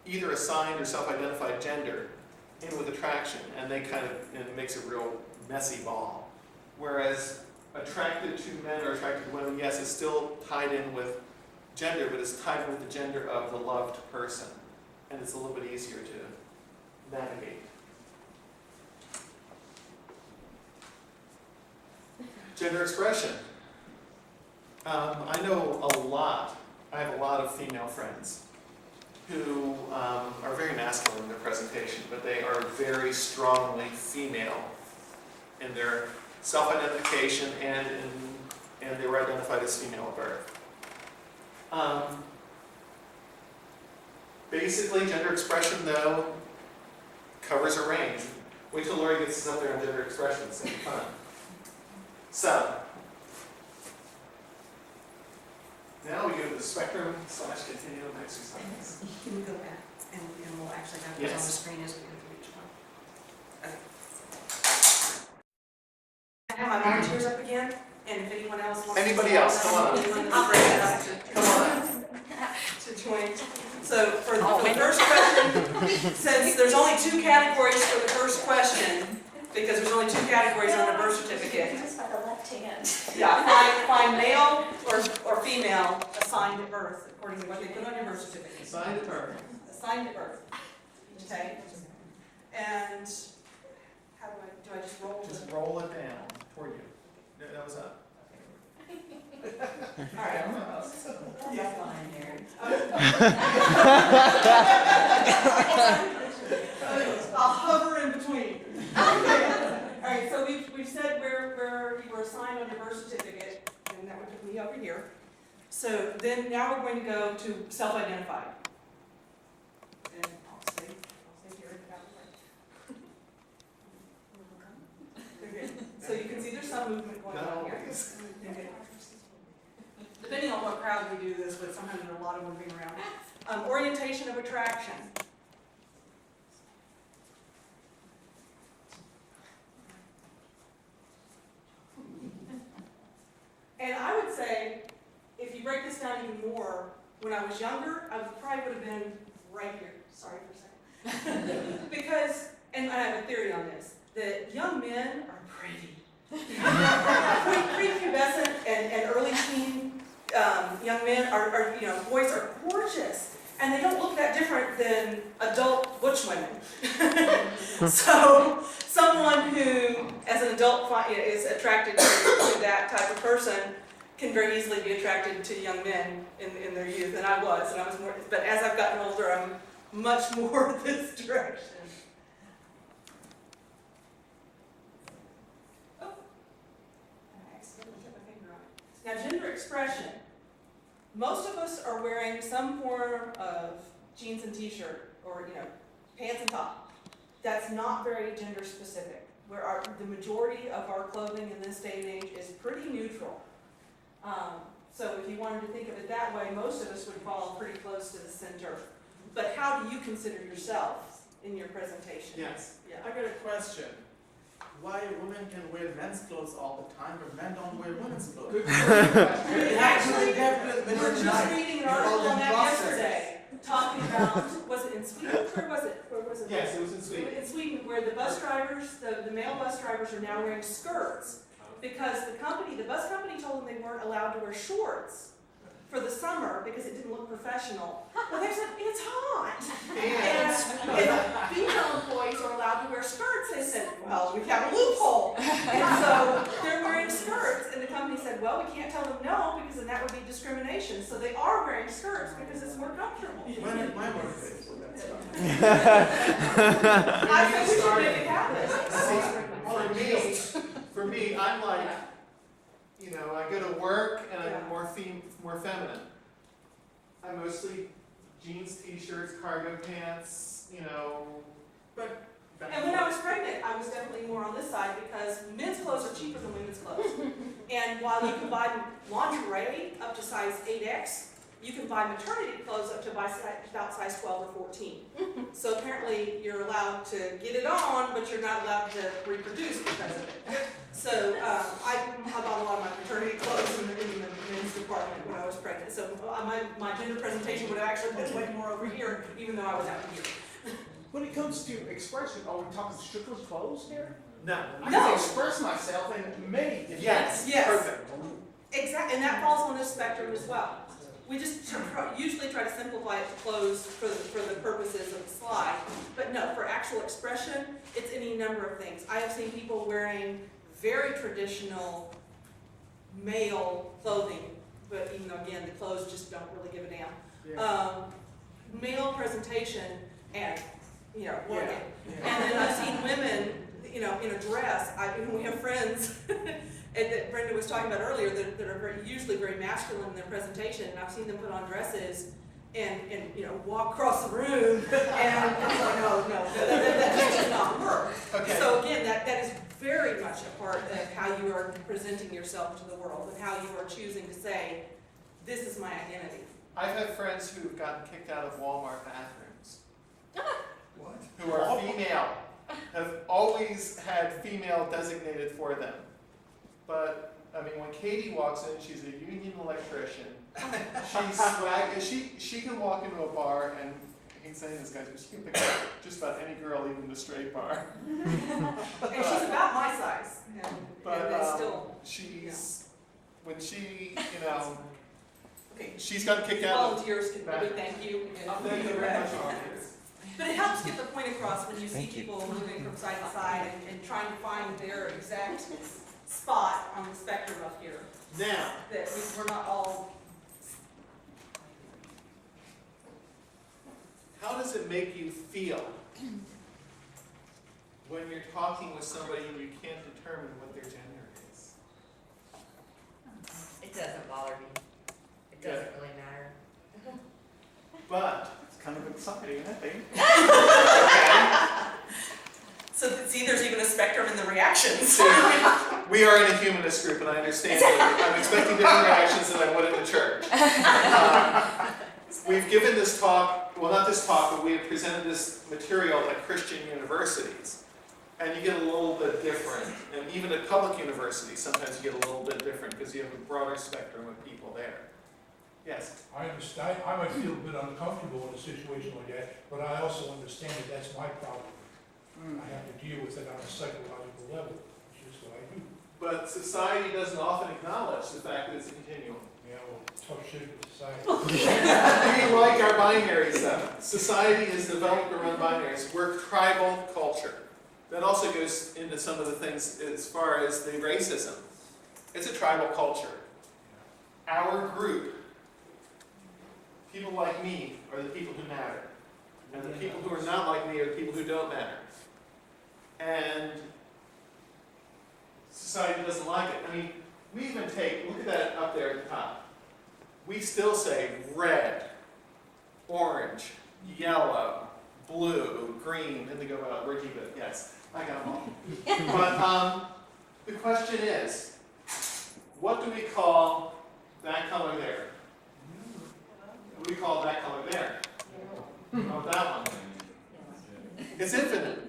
either assigned or self-identified gender in with attraction, and it makes a real messy ball. Whereas attracted to men or attracted to women, yes, it's still tied in with gender, but it's tied in with the gender of the loved person, and it's a little bit easier navigate? Gender expression. I know I have a lot of female friends who are very masculine in their presentation, but they are very strongly female in their self-identification and they were identified as female at birth. Basically, gender expression, though, covers a range. Wait till Lori gets us up there on gender expression, it's going to be fun. So, now we go to the spectrum/continuum exercise.
Can we go back and we'll actually have this on the screen as we go through each one? Okay. I have my volunteers up again, and if anyone else wants to.
Anybody else, come on.
I'll bring it up
Come on.
To join. So for the first question, since there's only 2 categories for the first question, because there's only 2 categories on the birth certificate.
Just by the left hand.
Yeah, find male or female assigned at birth, according to what they put on your birth certificate.
Assigned at birth.
Assigned at birth. Okay? And how do I just roll?
Just roll it down toward you. No, that was up.
All right.
Yeah, fine, Mary.
I'll hover in between. Okay. All right, so we've said where you were assigned on your birth certificate, and that would put me over here. So then now we're going to go to self-identified. And I'll stay here and out of the way. Okay. So you can see there's some movement going on here. Okay. Depending on what crowd we do this with, sometimes there's a lot of moving around. Orientation of attraction. And I would say, if you break this down even more, when I was younger, I probably would have been right here. Sorry for a second. Because, and I have a theory on this, that young men are pretty. Prepubescent and early teen young men are, boys are gorgeous. And they don't look that different than adult butch women. So, someone who, as an adult, is attracted to that type of person can very easily be attracted to young men in their youth. And I was more, but as I've gotten older, I'm much more this direction. Oh, I accidentally hit my finger on it. Now, gender expression. Most of us are wearing some form of jeans and t-shirt, or pants and top. That's not very gender specific. The majority of our clothing in this day and age is pretty neutral. So if you wanted to think of it that way, most of us would fall pretty close to the center. But how do you consider yourself in your presentation?
Yes.
Yeah.
I got a question. Why women can wear men's clothes all the time, but men don't wear women's clothes?
Actually, we were just reading an article on that yesterday, talking about, was it in Sweden? Where was it?
Yes, it was in Sweden.
In Sweden, where the bus drivers, the male bus drivers are now wearing skirts because the bus company told them they weren't allowed to wear shorts for the summer because it didn't look professional. Well, they said, it's hot. And female employees are allowed to wear skirts. They said, well, we have a loophole. And so they're wearing skirts. And the company said, well, we can't tell them no because then that would be discrimination. So they are wearing skirts because it's more comfortable.
When at my workplace.
I think we should make it happen.
For me, I'm like, I go to work and I'm more feminine. I'm mostly jeans, t-shirts, cargo pants, but.
And when I was pregnant, I was definitely more on this side because men's clothes are cheaper than women's clothes. And while you can buy lingerie up to size 8X, you can buy maternity clothes up to about size 12 or 14. So apparently you're allowed to get it on, but you're not allowed to reproduce because of it. So I bought a lot of my maternity clothes in the men's department when I was pregnant. So my gender presentation would have actually been way more over here, even though I was out here.
When it comes to expression, are we talking strictly clothes here?
No.
I can express myself in many different
Yes.
Perfect. Exactly, and that falls on this spectrum as well. We just usually try to simplify it to clothes for the purposes of the slide, but But no, for actual expression, it's any number of things. I have seen people wearing very traditional male clothing, but even though, again, the clothes just don't really give a damn. Male presentation and, working. And then I've seen women, in a dress. We have friends that Brenda was talking about earlier that are usually very masculine in their presentation, and I've seen them put on dresses and walk across the room, and it's like, oh, no, that just does not work.
Okay.
So again, that is very much a part of how you are presenting yourself to the world and how you are choosing to say, this is my identity.
I've had friends who've gotten kicked out of Walmart bathrooms.
What?
Who are female, have always had female designated for them. But, I mean, when Katie walks in, she's a union electrician. She's swag, she can walk into a bar and, I hate saying this, guys, but she can pick up just about any girl, even the straight bar.
And she's about my size,
But
and still.
she's, when she, she's gotten kicked out of.
Volunteers can maybe thank you.
Thank you very much.
But it helps get the point across when you see people moving from side to side and trying to find their exact spot on the spectrum up here.
Now,
That we're not all.
how does it make you feel when you're talking with somebody and you can't determine what their gender is?
It doesn't bother me. It doesn't really matter.
But it's kind of exciting, I think.
So see, there's even a spectrum in the reactions.
We are in a humanist group, and I understand that I'm expecting different reactions than I would in the church. We've given this talk, well, not this talk, but we have presented this material at Christian universities. And you get a little bit different. And even at public universities, sometimes you get a little bit different because you have a broader spectrum of people there. Yes?
I understand, I might feel a bit uncomfortable in a situation like that, but I also understand that that's my problem. I have to deal with it on a psychological level, which is what I do.
But society doesn't often acknowledge the fact that it's a continuum.
Yeah, well, tough shit with society.
We like our binaries though. Society is developed around binaries. We're tribal culture. That also goes into some of the things as far as the racism. It's a tribal culture. Our group, people like me, are the people who matter. And the people who are not like me are the people who don't matter. And society doesn't like it. I mean, we even look at that up there at the top. We still say red, orange, yellow, blue, green, indigo, where'd you go? Yes, I got them all. But the question is, what do we call that color there? What do we call that color there? Oh, that one. It's infinite.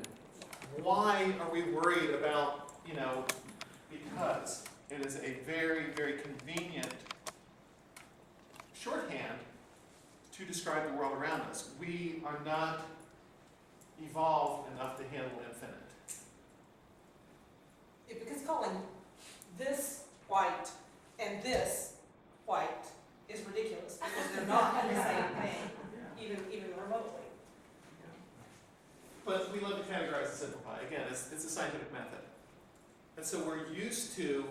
Why are we worried about, because it is a very, very convenient shorthand to describe the world around us. We are not evolved enough to handle infinite.
Because calling this white and this white is ridiculous because they're not the same thing, even remotely.
But we love to categorize and simplify. Again, it's a scientific method. And so we're used to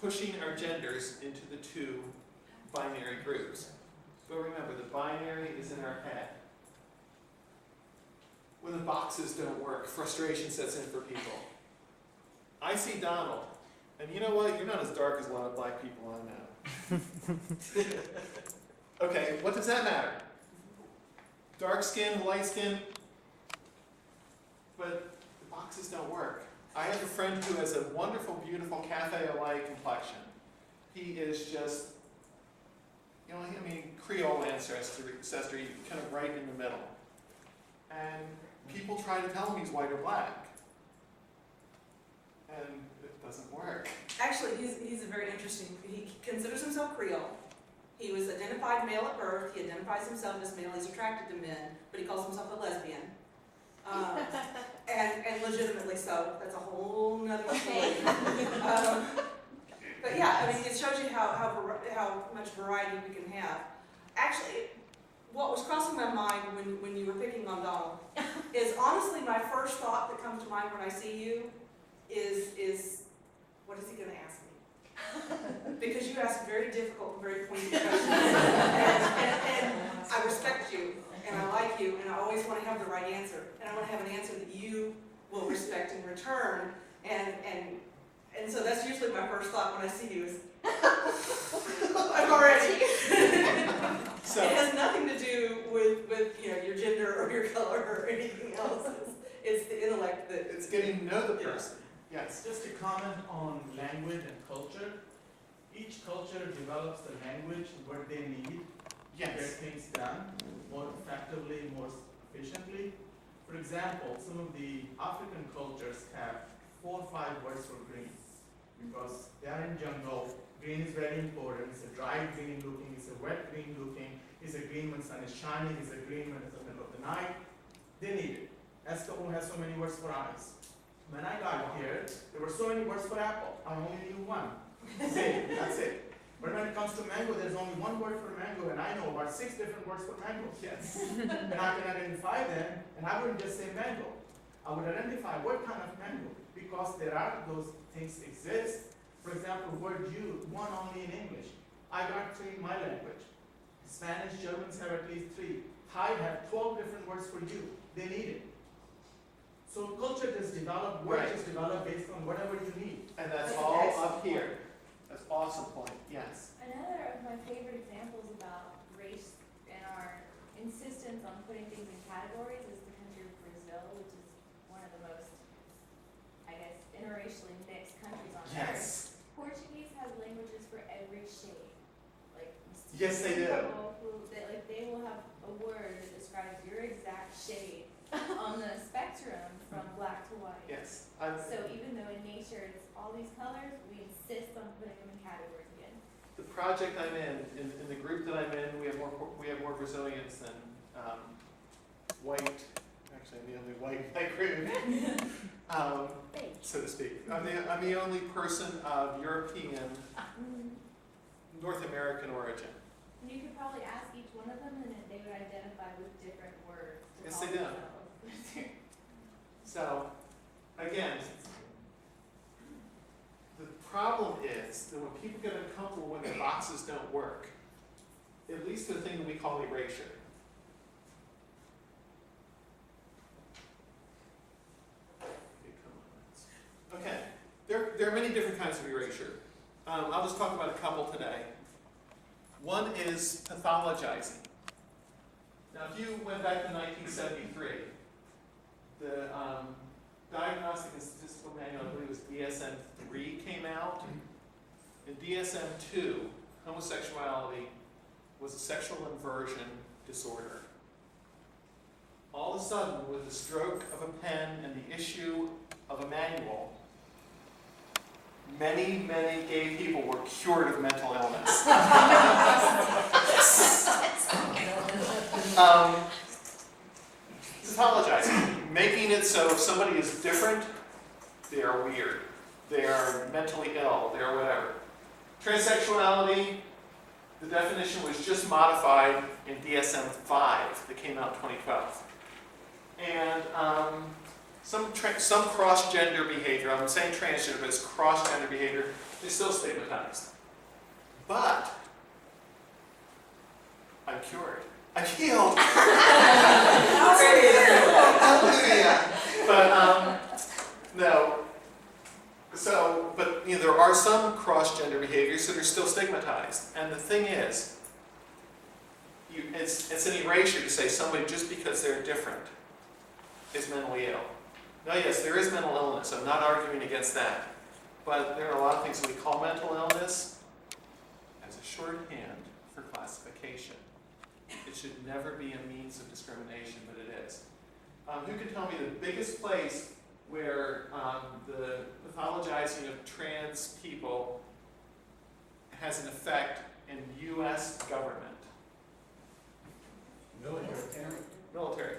pushing our genders into the two binary groups. But remember, the binary is in our head. When the boxes don't work, frustration sets in for people. I see Donald, and you know what? You're not as dark as a lot of black people I know. Okay, what does that matter? Dark skin, light skin, but the boxes don't work. I have a friend who has a wonderful, beautiful cafe au lait complexion. He is just, Creole ancestry, kind of right in the middle. And people try to tell him he's white or black. And it doesn't work.
Actually, he's a very interesting, he considers himself Creole. He was identified male at birth, he identifies himself as male, he's attracted to men, but he calls himself a lesbian. And legitimately so, that's a whole nother story. But yeah, it shows you how much variety we can have. Actually, what was crossing my mind when you were picking on Donald is honestly my first thought that comes to mind when I see you is what is he gonna ask me? Because you ask very difficult and very pointed questions. And I respect you, and I like you, and I always want to have the right answer. And I want to have an answer that you will respect in return. And so that's usually my first thought when I see you is, I'm already.
So,
it has nothing to do with your gender or your color or anything else. It's the intellect that
it's getting to know the person. Yes.
Just to comment on language and culture, each culture develops the language what they need to get things done more effectively, more efficiently. For example, some of the African cultures have 4 or 5 words for green because they are in jungle. Green is very important. It's a dry green looking, it's a wet green looking, it's a green when sun is shining, it's a green when it's the middle of the night. They need it. Eskimo has so many words for eyes. When I got here, there were so many words for apple. I only knew one. Same, that's it. But when it comes to mango, there's only 1 word for mango, and I know about 6 different words for mango.
Yes.
And I can identify them, and I wouldn't just say mango. I would identify what kind of mango, because there are those things exist. For example, word you, 1 only in English. I got 3 in my language. Spanish, Germans have at least 3. Thai have 12 different words for you. They need it. So culture just developed, words just developed based on whatever you need.
And that's all up here. That's awesome point. Yes.
Another of my favorite examples about race and our insistence on putting things in categories is the country of Brazil, which is one of the most, I guess, interracially mixed countries on earth.
Yes.
Portuguese has languages for every shade. Like,
Yes, they do.
They will have a word that describes your exact shade on the spectrum from black to white.
Yes.
So even though in nature it's all these colors, we insist on putting them in categories again.
The project I'm in the group that I'm in, we have more Brazilians than white. Actually, I'm the only white in my group, so to speak. I'm the only person of European, North American origin.
And you could probably ask each one of them, and they would identify with different words.
Yes, they do. So, again, the problem is that when people get uncomfortable when their boxes don't work, it leads to the thing that we call erasure. Okay, there are many different kinds of erasure. I'll just talk about a couple today. One is pathologizing. Now, if you went back to 1973, the Diagnostic and Statistical Manual, I believe it was DSM-3, came out. In DSM-2, homosexuality was a sexual inversion disorder. All of a sudden, with the stroke of a pen and the issue of a manual, many, many gay people were cured of mental illness. Pathologizing, making it so if somebody is different, they are weird, they are mentally ill, they are whatever. Transsexuality, the definition was just modified in DSM-5 that came out in 2012. And some cross-gender behavior, I'm saying transgender, but it's cross-gender behavior, is still stigmatized. But I'm cured. I'm healed. But no. So, but there are some cross-gender behaviors that are still stigmatized. And the thing is, it's an erasure to say somebody just because they're different is mentally ill. Now, yes, there is mental illness. I'm not arguing against that. But there are a lot of things that we call mental illness as a shorthand for classification. It should never be a means of discrimination, but it is. Who can tell me the biggest place where the pathologizing of trans people has an effect in U.S. government? Military.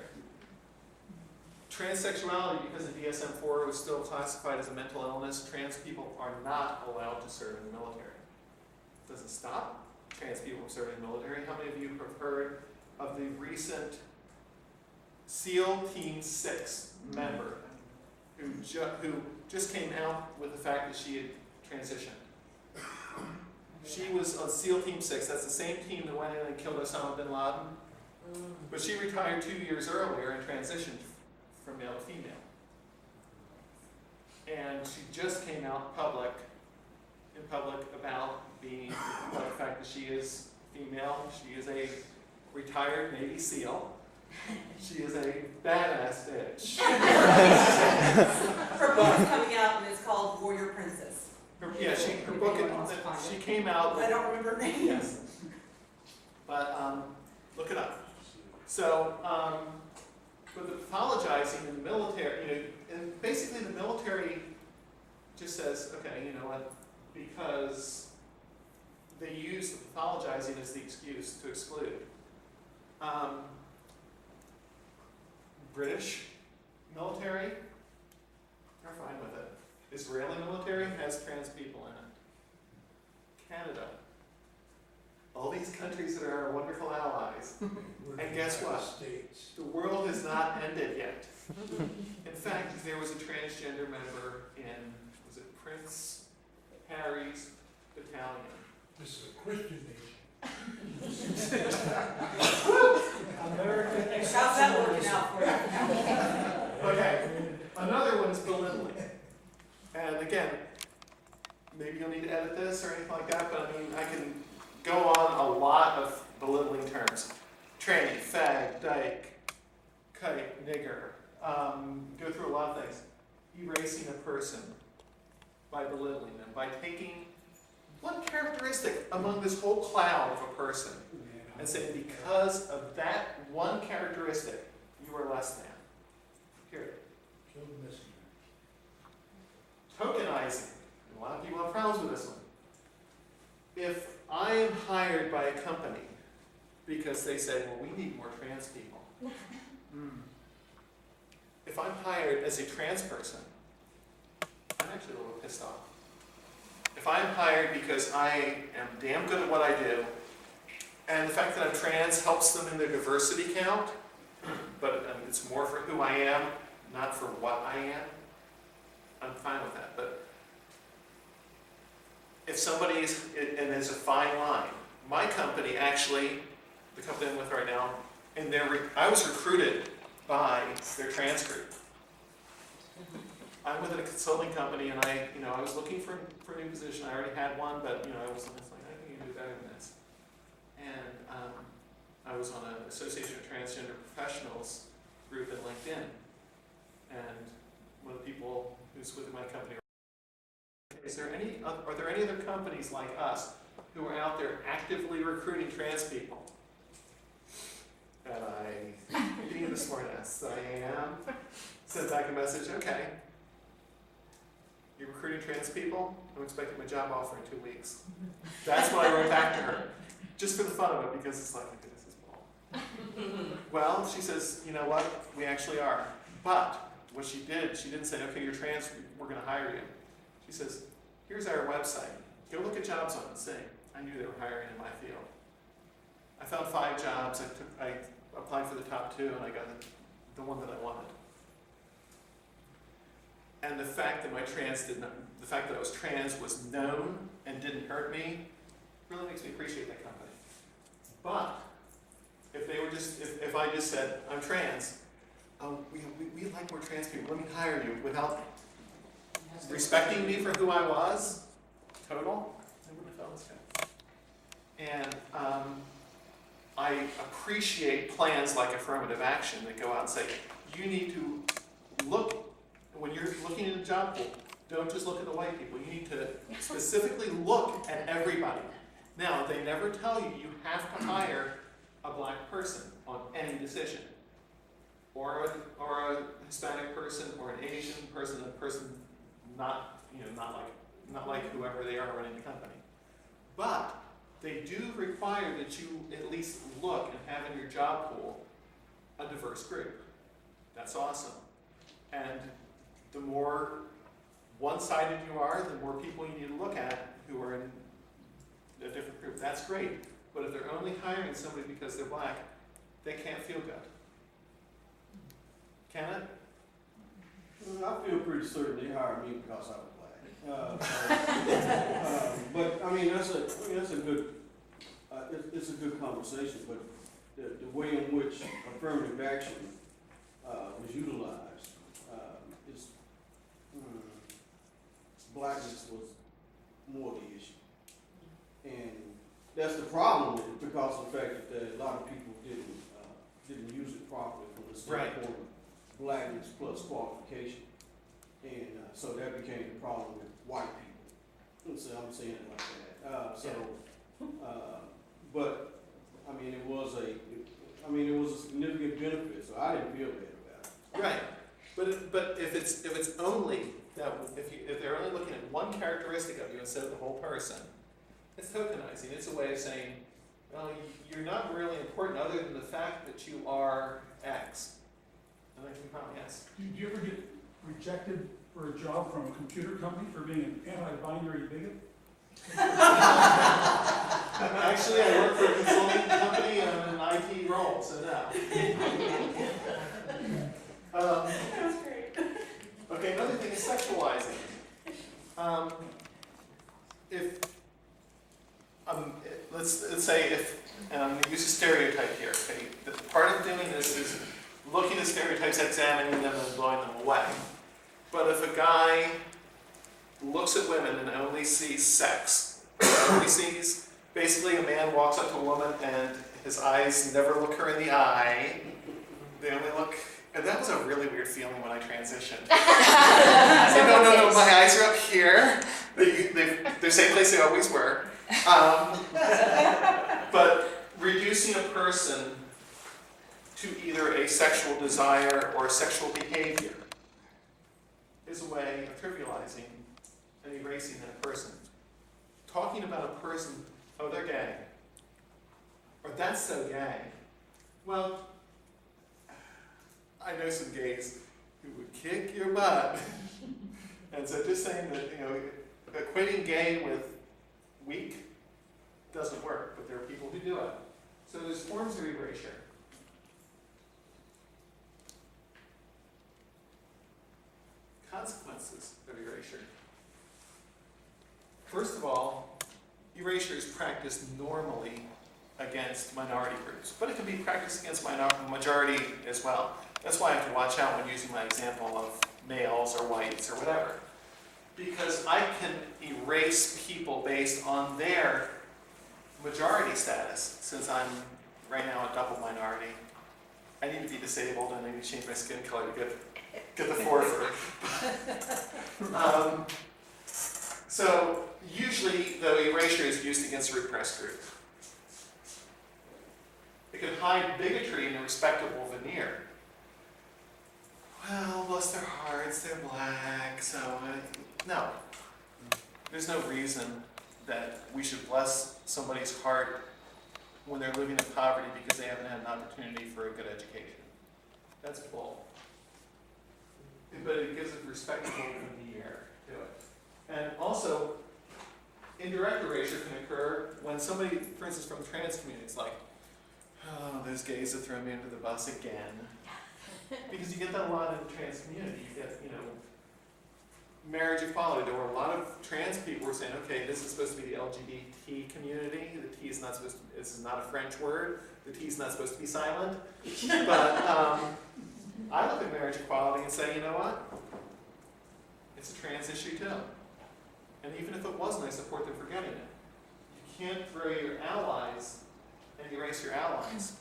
Transsexuality, because the DSM-4 was still classified as a mental illness, trans people are not allowed to serve in the military. It doesn't stop trans people from serving in the military. How many of you have heard of the recent SEAL Team 6 member who just came out with the fact that she had transitioned. She was on SEAL Team 6, that's the same team that went in and killed Osama bin Laden. But she retired 2 years earlier and transitioned from male to female. And she just came out in public about the fact that she is female. She is a retired Navy SEAL. She is a badass bitch.
Her book's coming out and it's called Warrior Princess.
Her book, she came out with,
I don't remember her name.
yes. But look it up. So, but the pathologizing in the military, and basically the military just says, okay, you know what, because they use the pathologizing as the excuse to exclude. British military are fine with it. Israeli military has trans people in it. Canada. All these countries that are our wonderful allies. And guess what? The world has not ended yet. In fact, there was a transgender member in, was it Prince Harry's battalion?
This is a Christian nation.
How's that working out for you?
Okay, another one's belittling. And again, maybe you'll need to edit this or anything like that, but I mean, I can go on a lot of belittling terms. Tranny, fag, dyke, kite, nigger. Go through a lot of things. Erasing a person by belittling them, by taking one characteristic among this whole cloud of a person and saying, because of that one characteristic, you are less than. Period.
Kill the messenger.
Tokenizing. A lot of people have problems with this one. If I am hired by a company because they say, well, we need more trans people. If I'm hired as a trans person, I'm actually a little pissed off. If I'm hired because I am damn good at what I do, and the fact that I'm trans helps them in their diversity count, but it's more for who I am, not for what I am, I'm fine with that. But if somebody is, and there's a fine line, my company actually, the company I'm with right now, and I was recruited by their trans group. I'm with a consulting company, and I was looking for a new position. I already had one, but I was like, I think you can do better than this. And I was on an Association of Transgender Professionals group at LinkedIn, and one of the people who's with my company, are there any other companies like us who are out there actively recruiting trans people? And I, being the smartass that I am, sent back a message, okay. You're recruiting trans people? I'm expecting my job offer in 2 weeks. That's what I wrote back to her. Just for the fun of it, because it's like, okay, this is bull. Well, she says, you know what? We actually are. But what she didn't say, okay, you're trans, we're going to hire you. She says, here's our website. Go look at jobs on it and see. I knew they were hiring in my field. I found 5 jobs. I applied for the top 2, and I got the one that I wanted. And the fact that the fact that I was trans was known and didn't hurt me really makes me appreciate that company. But if they were if I just said, I'm trans, we like more trans people, let me hire you, without respecting me for who I was, total, I wouldn't have felt this way. And I appreciate plans like affirmative action that go out and say, you need to look, when you're looking at a job pool, don't just look at the white people. You need to specifically look at everybody. Now, they never tell you you have to hire a black person on any decision, or a Hispanic person, or an Asian person, a person not like whoever they are running the company. But they do require that you at least look and have in your job pool a diverse group. That's awesome. And the more one-sided you are, the more people you need to look at who are in a different group. That's great. But if they're only hiring somebody because they're black, they can't feel good. Can it?
I feel pretty certain they hired me because I was black. But I mean, that's a good, it's a good conversation, but the way in which affirmative action was utilized is, blackness was more the issue. And that's the problem with it, because of the fact that a lot of people didn't use it properly from the standpoint of blackness plus qualification. And so that became the problem with white people. So I'm saying it like that. But I mean, it was a significant benefit, so I didn't feel bad about it.
Right, but if it's only that, if they're only looking at one characteristic of you instead of the whole person, it's tokenizing. It's a way of saying, well, you're not really important other than the fact that you are X. And I can probably ask.
Do you ever get rejected for a job from a computer company for being an anti-binary bigot?
Actually, I work for a consulting company on an IT role, so no.
That was great.
Okay, another thing is sexualizing. Let's say and I'm going to use a stereotype here. Okay, the part of doing this is looking at stereotypes, examining them, and blowing them away. But if a guy looks at women and only sees sex, only sees basically a man walks up to a woman and his eyes never look her in the eye. They only look. And that was a really weird feeling when I transitioned. No, my eyes are up here. They're the same place they always were. But reducing a person to either a sexual desire or a sexual behavior is a way of trivializing and erasing that person. Talking about a person, oh, they're gay, or that's so gay. Well, I know some gays who would kick your butt. And so just saying that, equating gay with weak doesn't work, but there are people who do it. So there's forms of erasure. Consequences of erasure. First of all, erasure is practiced normally against minority groups, but it can be practiced against majority as well. That's why I have to watch out when using my example of males or whites or whatever. Because I can erase people based on their majority status, since I'm right now a double minority. I need to be disabled and I need to change my skin color to get the forfeit. So usually, though, erasure is used against a repressed group. It can hide bigotry in a respectable veneer. Well, bless their hearts, they're black, so no. There's no reason that we should bless somebody's heart when they're living in poverty because they haven't had an opportunity for a good education. That's bull. But it gives a respectable veneer to it. And also, indirect erasure can occur when somebody, for instance, from the trans community is like, oh, those gays that throw me under the bus again. Because you get that a lot in the trans community. You get, marriage equality. There were a lot of trans people who were saying, okay, this is supposed to be the LGBT community. The T is not supposed to, this is not a French word. The T is not supposed to be silent. But I look at marriage equality and say, you know what? It's a trans issue too. And even if it wasn't, I support them for getting it. You can't throw your allies and erase your allies.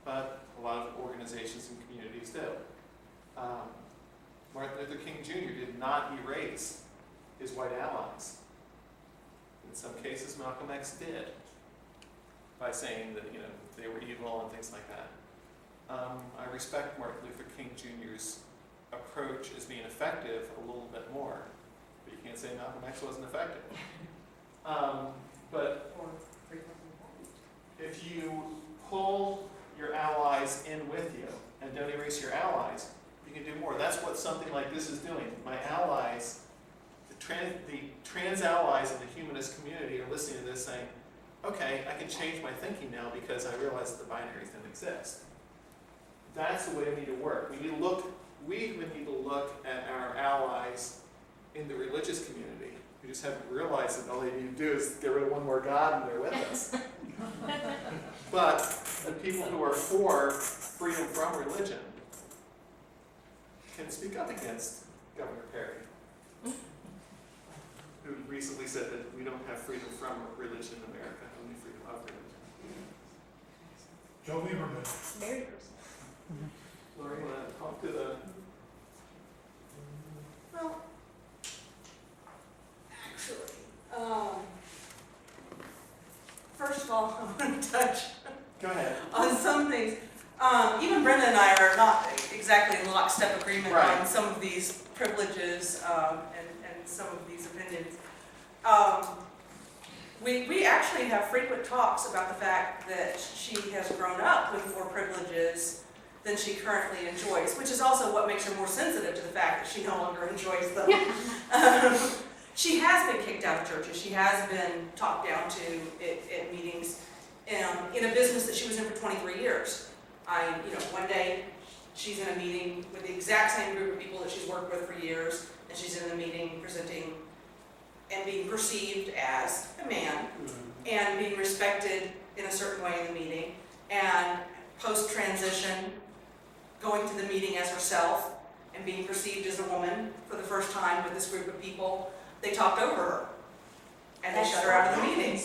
But a lot of organizations and communities do. Martin Luther King Jr. did not erase his white allies. In some cases, Malcolm X did, by saying that they were evil and things like that. I respect Martin Luther King Jr.'s approach as being effective a little bit more, but you can't say Malcolm X wasn't effective. But if you pull your allies in with you and don't erase your allies, you can do more. That's what something like this is doing. My allies, the trans allies in the humanist community are listening to this saying, okay, I can change my thinking now because I realize that the binaries don't exist. That's the way we need to work. We need to look we human people look at our allies in the religious community, who just haven't realized that all they need to do is get rid of one more God and they're with us. But the people who are for freedom from religion can speak up against Governor Perry, who recently said that we don't have freedom from religion in America, only freedom of religion.
Joe Lieberman.
Very personal.
Lori, you want to talk to the...
Well, actually, first of all, I want to touch
Go ahead.
on some things. Even Brenda and I are not exactly in lockstep agreement
Right.
on some of these privileges and some of these opinions. We actually have frequent talks about the fact that she has grown up with more privileges than she currently enjoys, which is also what makes her more sensitive to the fact that she no longer enjoys them. She has been kicked out of churches. She has been talked down to at meetings in a business that she was in for 23 years. One day she's in a meeting with the exact same group of people that she's worked with for years, and she's in a meeting presenting and being perceived as a man and being respected in a certain way in the meeting, and post-transition going to the meeting as herself and being perceived as a woman for the first time with this group of people. They talked over her and they shut her out of the meeting.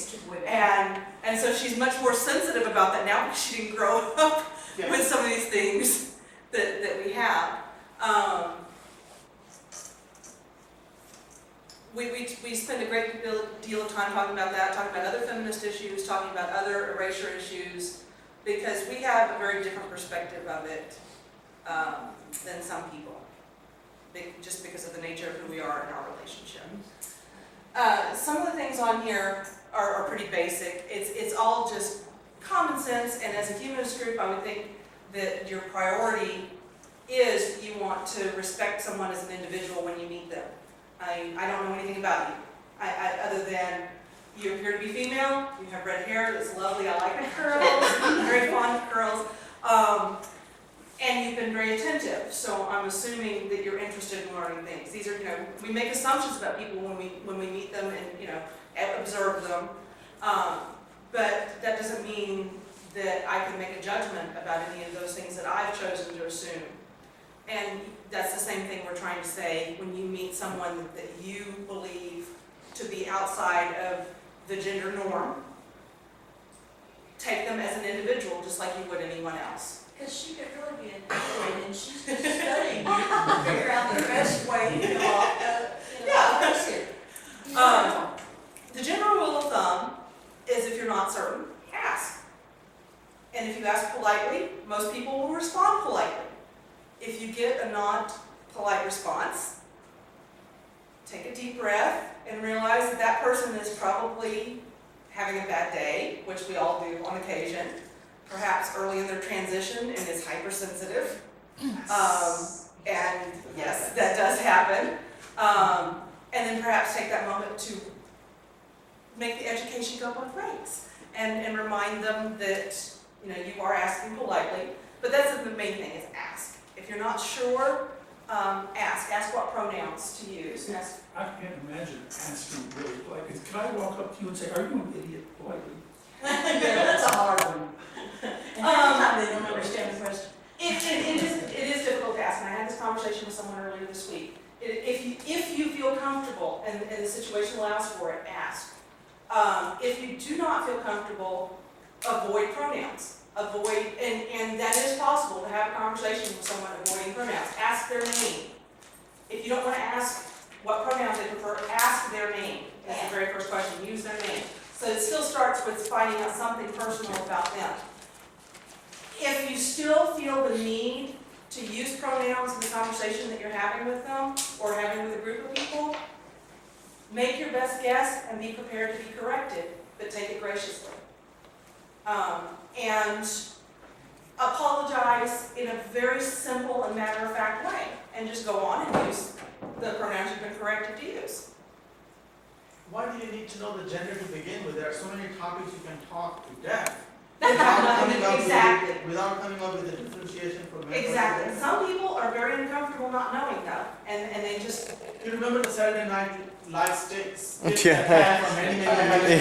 And so she's much more sensitive about that now because she didn't grow up with some of these things that we have. We spend a great deal of time talking about that, talking about other feminist issues, talking about other erasure issues, because we have a very different perspective of it than some people, just because of the nature of who we are in our relationship. Some of the things on here are pretty basic. It's all just common sense, and as a humanist group, I would think that your priority is you want to respect someone as an individual when you meet them. I don't know anything about you, other than you appear to be female, you have red hair that's lovely, I like the curls, I'm very fond of curls, and you've been very attentive, so I'm assuming that you're interested in learning things. These are, we make assumptions about people when we meet them and, observe them, but that doesn't mean that I can make a judgment about any of those things that I've chosen to assume. And that's the same thing we're trying to say when you meet someone that you believe to be outside of the gender norm. Take them as an individual, just like you would anyone else.
Because she could really be an alien, and she's just studying to figure out the best way to address it.
The general rule of thumb is if you're not certain, ask. And if you ask politely, most people will respond politely. If you get a not polite response, take a deep breath and realize that that person is probably having a bad day, which we all do on occasion, perhaps early in their transition and is hypersensitive. And yes, that does happen. And then perhaps take that moment to make the education go both ways and remind them that you are asking politely, but that's the main thing is ask. If you're not sure, ask. Ask what pronouns to use. Ask.
I can't imagine asking really politely. Can I walk up to you and say, "Are you an idiot?" politely?
Yeah, that's a hard one.
And half the time they don't understand the question.
It is difficult to ask, and I had this conversation with someone earlier this week. If you feel comfortable and the situation allows for it, ask. If you do not feel comfortable, avoid pronouns. And that is possible to have a conversation with someone avoiding pronouns. Ask their name. If you don't want to ask what pronouns they prefer, ask their name. That's the very first question. Use their name. So it still starts with finding out something personal about them. If you still feel the need to use pronouns in the conversation that you're having with them or having with a group of people, make your best guess and be prepared to be corrected, but take it graciously. And apologize in a very simple and matter-of-fact way, and just go on and use the pronouns you've been corrected to use.
Why do you need to know the gender to begin with? There are so many topics you can talk to death.
Exactly.
Without coming up with a differentiation for men.
Exactly. Some people are very uncomfortable not knowing though, and they just,
You remember the Saturday Night Live sticks?
Yeah.
From many years.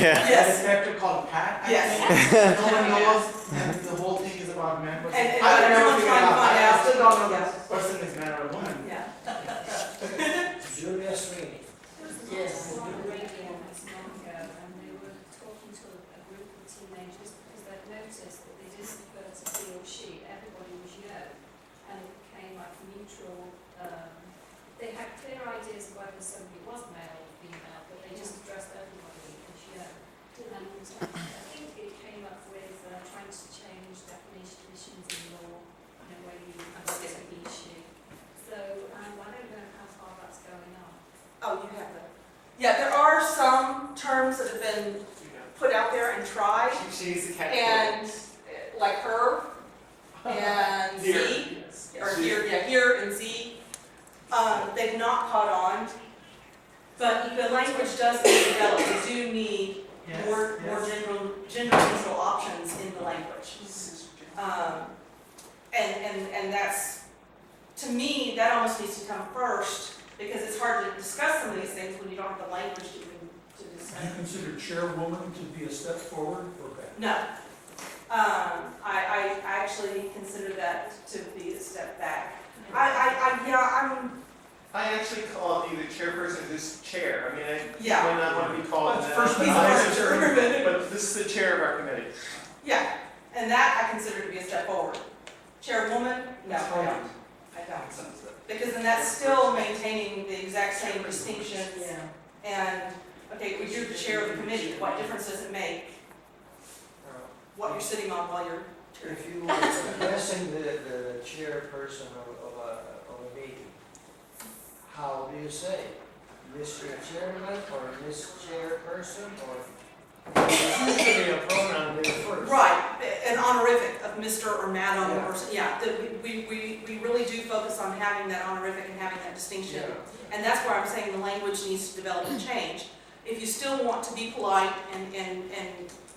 Yeah.
Yes.
A character called Pat. I
Yes.
think. No one knows, and the whole thing is about men. But
And
I never
everyone's
figured
trying to find
I
out.
still don't know
Yeah.
this person is man or a woman.
yeah.
Julia Sweeney.
Yes.
On the radio not so long ago, and they were talking to a group of teenagers because they'd noticed that they didn't refer to he or she, everybody was you, and it became like neutral. They had clear ideas of whether somebody was male or female, but they just addressed everybody as you. And I think it came up with trying to change definitions in law in a way you kind of get a he, she. So I don't know how far that's going on.
Oh, you have that. Yeah, there are some terms that have been put out there and tried,
She's the cat.
and like her and
Here.
Z,
Yes.
or here and Z. They've not caught on, but the language does need to develop. We do need more gender neutral options in the language. And that's, to me, that almost needs to come first, because it's hard to discuss some of these things when you don't have the language to discuss.
Do you consider chairwoman to be a step forward or back?
No. I actually consider that to be a step back.
I actually call it either chairperson or just chair. I mean,
Yeah.
when I want to be called
That's
that.
first
He's
But but this is the chair of our committee.
Yeah, and that I consider to be a step forward. Chairwoman, no, I don't. I don't. Because then that's still maintaining the exact same distinctions. And, okay, well, you're the chair of the committee, what difference does it make what you're sitting on while you're chair?
If you were addressing the chairperson of a meeting, how do you say? Mr. Chairman or Miss Chairperson or? It's usually a pronoun there first.
Right, an honorific of Mr. or Madam
Yeah.
or, we really do focus on having that honorific and having that distinction.
Yeah.
And that's where I'm saying the language needs to develop and change. If you still want to be polite and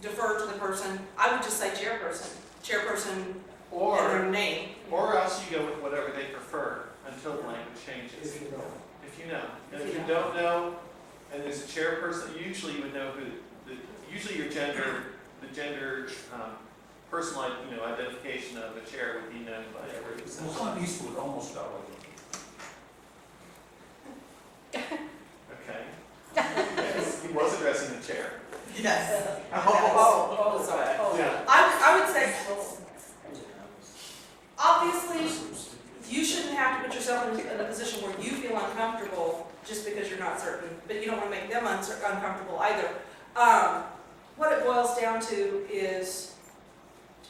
defer to the person, I would just say chairperson. Chairperson and their name.
Or else you go with whatever they prefer until the language changes.
If you know.
If you know. And if you don't know, and there's a chairperson, usually you would know who, usually your gender, the gender personal identification of the chair would be known by every
Well, Clint Eastwood almost got away with it.
Okay. Yes, he was addressing the chair.
Yes.
Yeah.
I would say, obviously, you shouldn't have to put yourself in a position where you feel uncomfortable just because you're not certain, but you don't want to make them uncomfortable either. What it boils down to is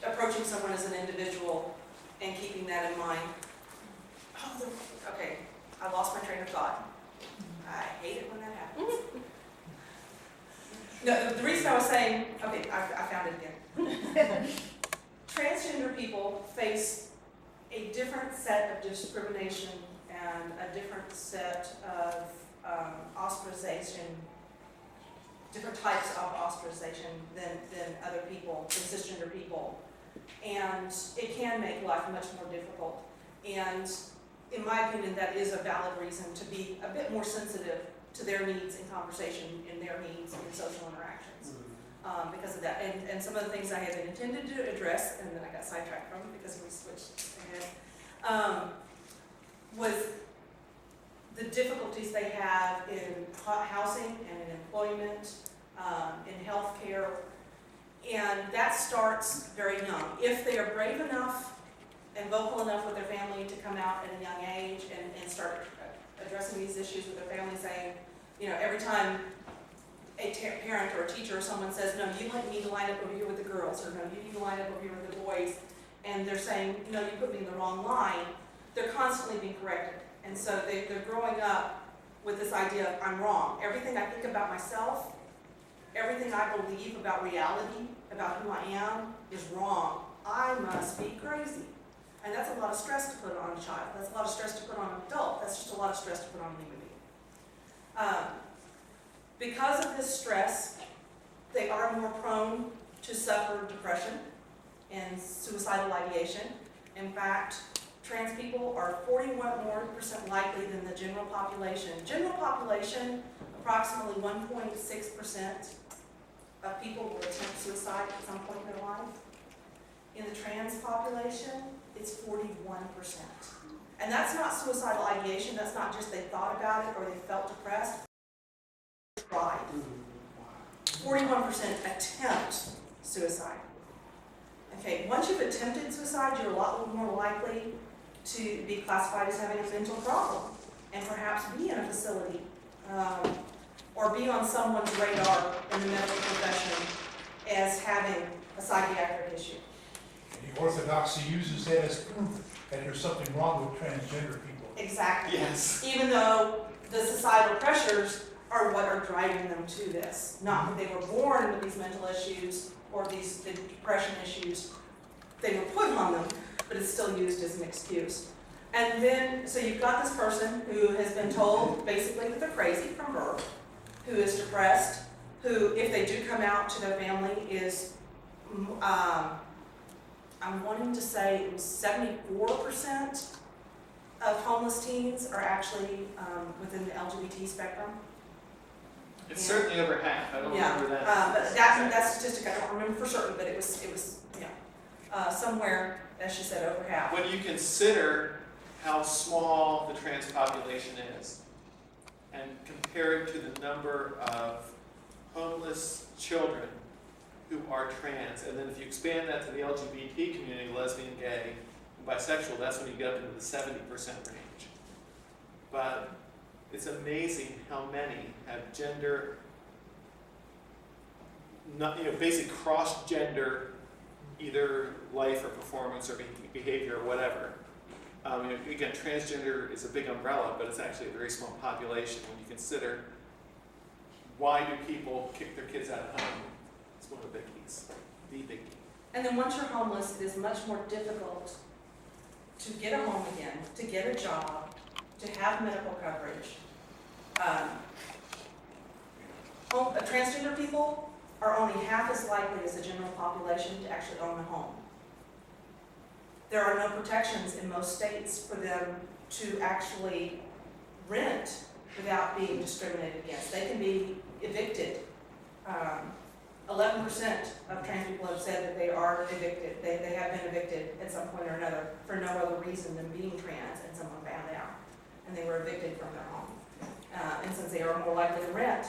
approaching someone as an individual and keeping that in mind. Okay, I lost my train of thought. I hate it when that happens. No, the reason I was saying, okay, I found it again. Transgender people face a different set of discrimination and a different set of ostracization, different types of ostracization than other people, than cisgender people. And it can make life much more difficult. And in my opinion, that is a valid reason to be a bit more sensitive to their needs in conversation, in their needs in social interactions. Because of that. And some of the things I had intended to address, and then I got sidetracked from it because we switched ahead, was the difficulties they have in housing and in employment, in healthcare. And that starts very young. If they are brave enough and vocal enough with their family to come out at a young age and start addressing these issues with their family, saying, every time a parent or a teacher or someone says, no, you need to line up over here with the girls, or no, you need to line up over here with the boys, and they're saying, no, you put me in the wrong line, they're constantly being corrected. And so they're growing up with this idea of, I'm wrong. Everything I think about myself, everything I believe about reality, about who I am, is wrong. I must be crazy. And that's a lot of stress to put on a child. That's a lot of stress to put on an adult. That's just a lot of stress to put on a human being. Because of this stress, they are more prone to suffer depression in suicidal ideation. In fact, trans people are 41% more likely than the general population. General population, approximately 1.6% of people will attempt suicide at some point in their life. In the trans population, it's 41%. And that's not suicidal ideation, that's not just they thought about it or they felt depressed. They tried. 41% attempt suicide. Okay, once you've attempted suicide, you're a lot more likely to be classified as having a mental problem and perhaps be in a facility or be on someone's radar in the medical profession as having a psychiatric issue.
And the orthodoxy uses that as proof that there's something wrong with transgender people.
Exactly.
Yes.
Even though the societal pressures are what are driving them to this. Not that they were born with these mental issues or these depression issues. They were put on them, but it's still used as an excuse. And then, so you've got this person who has been told basically that they're crazy from birth, who is depressed, who, if they do come out to their family, is, I'm wanting to say it was 74% of homeless teens are actually within the LGBT spectrum.
It's certainly over half, I don't remember that.
But that statistic I don't remember for certain, but it was somewhere, as she said, over half.
When you consider how small the trans population is and compare it to the number of homeless children who are trans, and then if you expand that to the LGBT community, lesbian, gay, and bisexual, that's when you get up into the 70% range. But it's amazing how many have gender, basic cross-gender, either life or performance or behavior or whatever. Again, transgender is a big umbrella, but it's actually a very small population when you consider why do people kick their kids out of home. It's one of the biggies, the biggie.
And then once you're homeless, it is much more difficult to get a home again, to get a job, to have medical coverage. Transgender people are only half as likely as the general population to actually own a home. There are no protections in most states for them to actually rent without being discriminated against. They can be evicted. 11% of trans people have said that they are evicted. They have been evicted at some point or another for no other reason than being trans, and someone found out, and they were evicted from their home. And since they are more likely to rent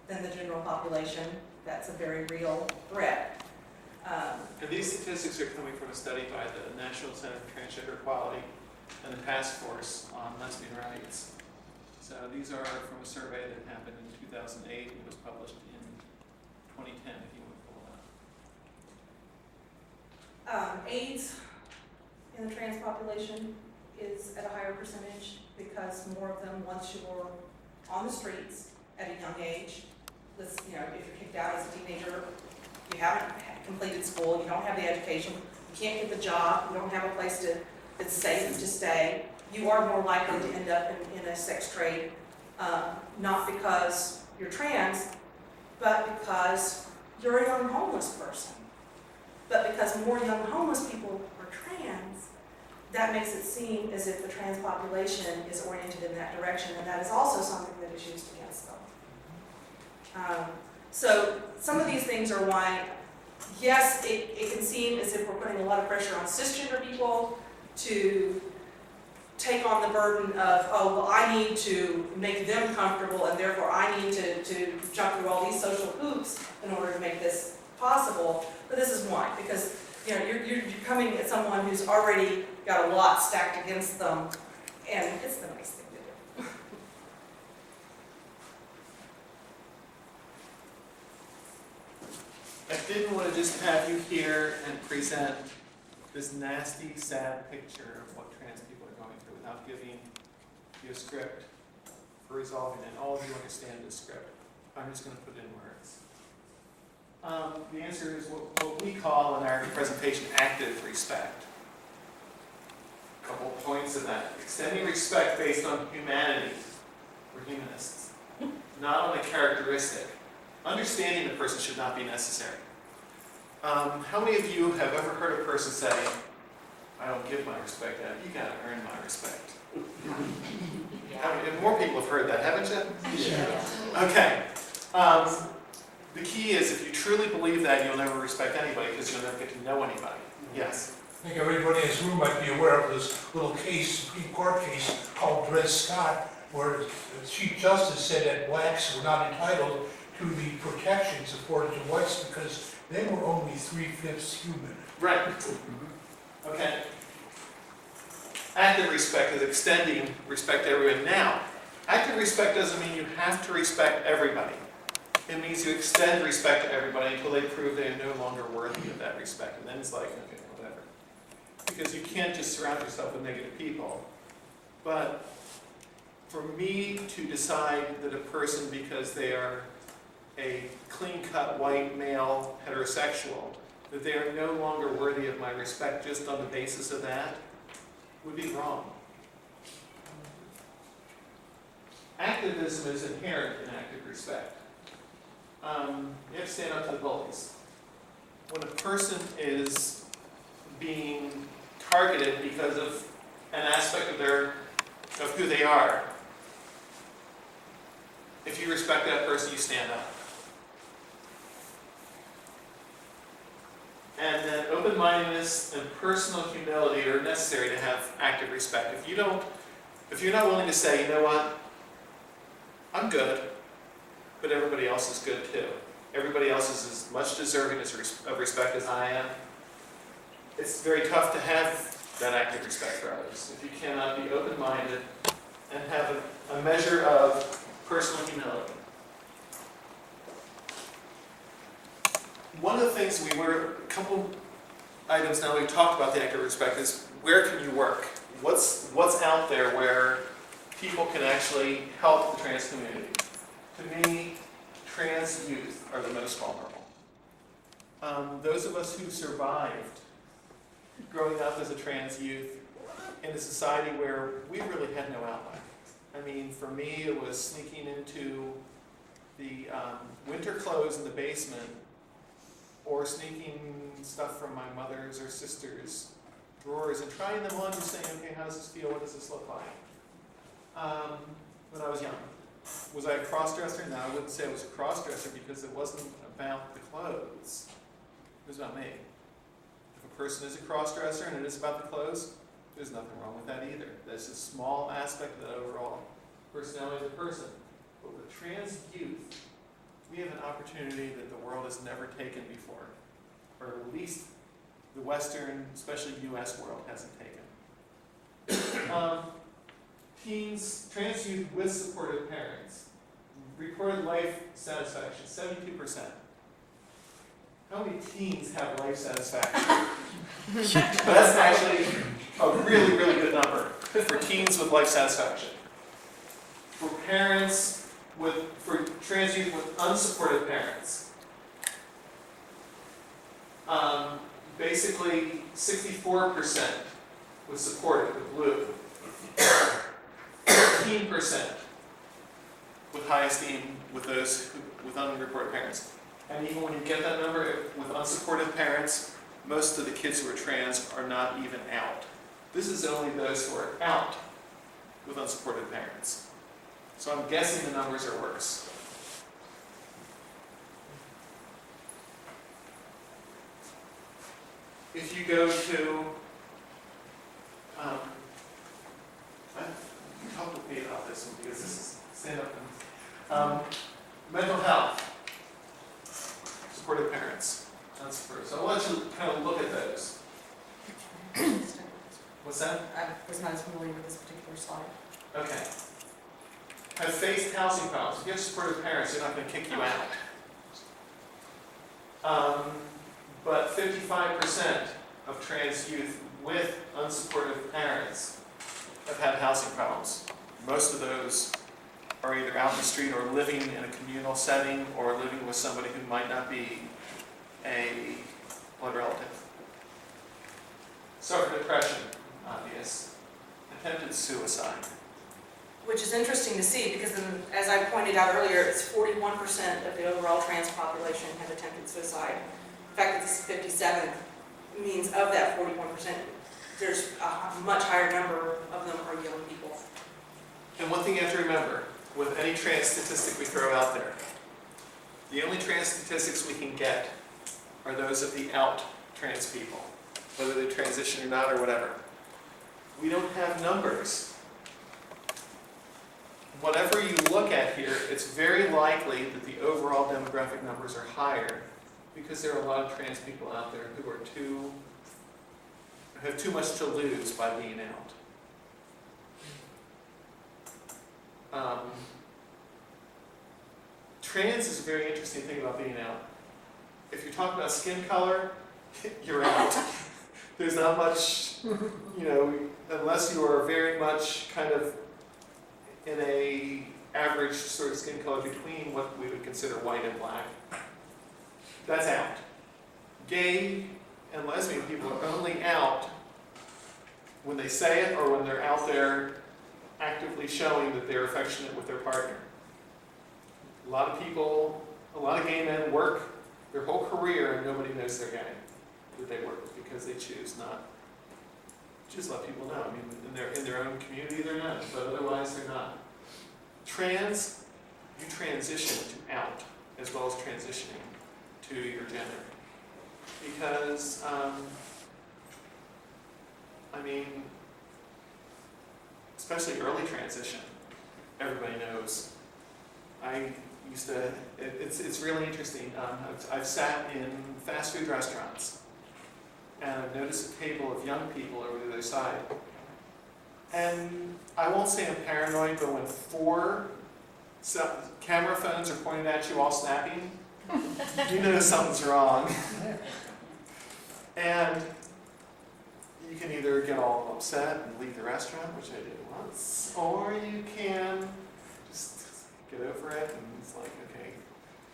than the general population, that's a very real threat.
And these statistics are coming from a study by the National Center for Transgender Equality and the Task Force on Lesbian Rights. So these are from a survey that happened in 2008 and it was published in 2010, if you want to pull it up.
AIDS in the trans population is at a higher percentage because more of them, once you're on the streets at a young age, if you're kicked out as a teenager, you haven't completed school, you don't have the education, you can't get the job, you don't have a place that's safe to stay, you are more likely to end up in a sex trade, not because you're trans, but because you're a young homeless person. But because more young homeless people are trans, that makes it seem as if the trans population is oriented in that direction, and that is also something that is used against them. So some of these things are why, yes, it can seem as if we're putting a lot of pressure on cisgender people to take on the burden of, oh, well, I need to make them comfortable, and therefore I need to jump through all these social hoops in order to make this possible. But this is why, because you're coming at someone who's already got a lot stacked against them, and it's the nice thing to do.
I didn't want to just have you here and present this nasty, sad picture of what trans people are going through without giving you a script for resolving it. All of you understand this script. I'm just going to put it in words. The answer is what we call in our presentation active respect. A couple points in that. Extending respect based on humanity. We're humanists. Not on a characteristic. Understanding the person should not be necessary. How many of you have ever heard a person say, I don't give my respect out, you gotta earn my respect? More people have heard that, haven't you?
Yeah.
Okay. The key is if you truly believe that, you'll never respect anybody because you'll never get to know anybody. Yes?
I think everybody in this room might be aware of this little case, Supreme Court case called Dred Scott, where the Chief Justice said that blacks were not entitled to the protections afforded to whites because they were only 3/5 human.
Right. Okay. Active respect is extending respect to everyone. Now, active respect doesn't mean you have to respect everybody. It means you extend respect to everybody until they prove they are no longer worthy of that respect. And then it's like, okay, whatever. Because you can't just surround yourself with negative people. But for me to decide that a person, because they are a clean-cut white male heterosexual, that they are no longer worthy of my respect just on the basis of that, would be wrong. Activism is inherent in active respect. You have to stand up to the bullies. When a person is being targeted because of an aspect of who they are, if you respect that person, you stand up. And then open-mindedness and personal humility are necessary to have active respect. If you're not willing to say, you know what, I'm good, but everybody else is good too. Everybody else is as much deserving of respect as I am. It's very tough to have that active respect for others if you cannot be open-minded and have a measure of personal humility. One of the things a couple items now we've talked about the active respect is where can you work? What's out there where people can actually help the trans community? To me, trans youth are the most vulnerable. Those of us who survived growing up as a trans youth in a society where we really had no outlet. I mean, for me, it was sneaking into the winter clothes in the basement or sneaking stuff from my mother's or sister's drawers and trying them on and saying, okay, how does this feel? What does this look like? When I was young. Was I a cross-dresser? No, I wouldn't say I was a cross-dresser because it wasn't about the clothes. It was about me. If a person is a cross-dresser and it is about the clothes, there's nothing wrong with that either. That's a small aspect of that overall personality of the person. But with trans youth, we have an opportunity that the world has never taken before, or at least the Western, especially US world, hasn't taken. Teens, trans youth with supportive parents, reported life satisfaction, 72%. How many teens have life satisfaction? That's actually a really, really good number for teens with life satisfaction. For parents for trans youth with unsupportive parents, basically 64% was supportive with blue. 13% with high esteem with those with unreported parents. And even when you get that number with unsupportive parents, most of the kids who are trans are not even out. This is only those who are out with unsupported parents. So I'm guessing the numbers are worse. If you go to, talk with me about this one because this is stand up. Mental health, supportive parents. That's first. So I want you to kind of look at those. What's that?
I was not as familiar with this particular slide.
Okay. Have faced housing problems. If you have supportive parents, they're not going to kick you out. But 55% of trans youth with unsupportive parents have had housing problems. Most of those are either out in the street or living in a communal setting or living with somebody who might not be a blood relative. Suffer depression, obvious. Attempted suicide.
Which is interesting to see because, as I pointed out earlier, it's 41% of the overall trans population have attempted suicide.
The fact that this is 57 means of that 41%, there's a much higher number of them are young people.
And one thing you have to remember, with any trans statistic we throw out there, the only trans statistics we can get are those of the out trans people, whether they transition or not or whatever. We don't have numbers. Whatever you look at here, it's very likely that the overall demographic numbers are higher because there are a lot of trans people out there who have too much to lose by being out. Trans is a very interesting thing about being out. If you're talking about skin color, you're out. There's not much, unless you are very much kind of in a average sort of skin color between what we would consider white and black. That's out. Gay and lesbian people are only out when they say it or when they're out there actively showing that they're affectionate with their partner. A lot of gay men work their whole career and nobody knows they're gay, that they work with, because they choose not. Just let people know. I mean, in their own community they're not, but otherwise they're not. Trans, you transition to out as well as transitioning to your gender. Because, especially early transition, everybody knows. It's really interesting. I've sat in fast food restaurants and I've noticed a table of young people over the other side. And I won't say I'm paranoid, but when 4 camera phones are pointed at you all snapping, you know something's wrong. And you can either get all upset and leave the restaurant, which I did once, or you can just get over it and it's like, okay.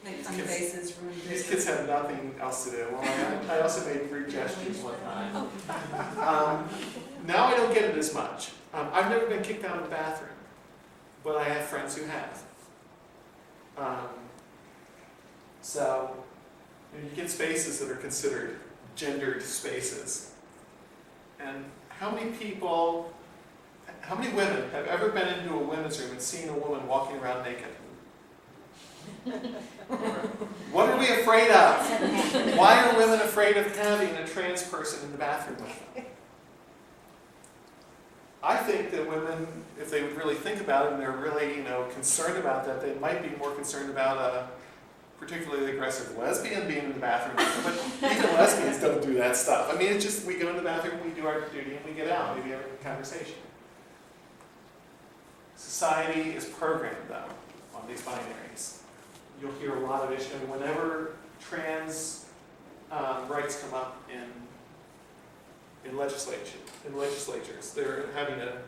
Make funny faces, ruin
These kids have nothing else to do. Well, I also made rude gestures one time. Now I don't get it as much. I've never been kicked out of the bathroom, but I have friends who have. So you get spaces that are considered gendered spaces. And how many women have ever been into a women's room and seen a woman walking around naked? What are we afraid of? Why are women afraid of having a trans person in the bathroom with them? I think that women, if they would really think about it and they're really, concerned about that, they might be more concerned about a particularly aggressive lesbian being in the bathroom. But even lesbians don't do that stuff. I mean, it's just we go in the bathroom, we do our duty, and we get out. Maybe have a conversation. Society is programmed, though, on these binaries. You'll hear a lot of issues. Whenever trans rights come up in legislatures, they're having a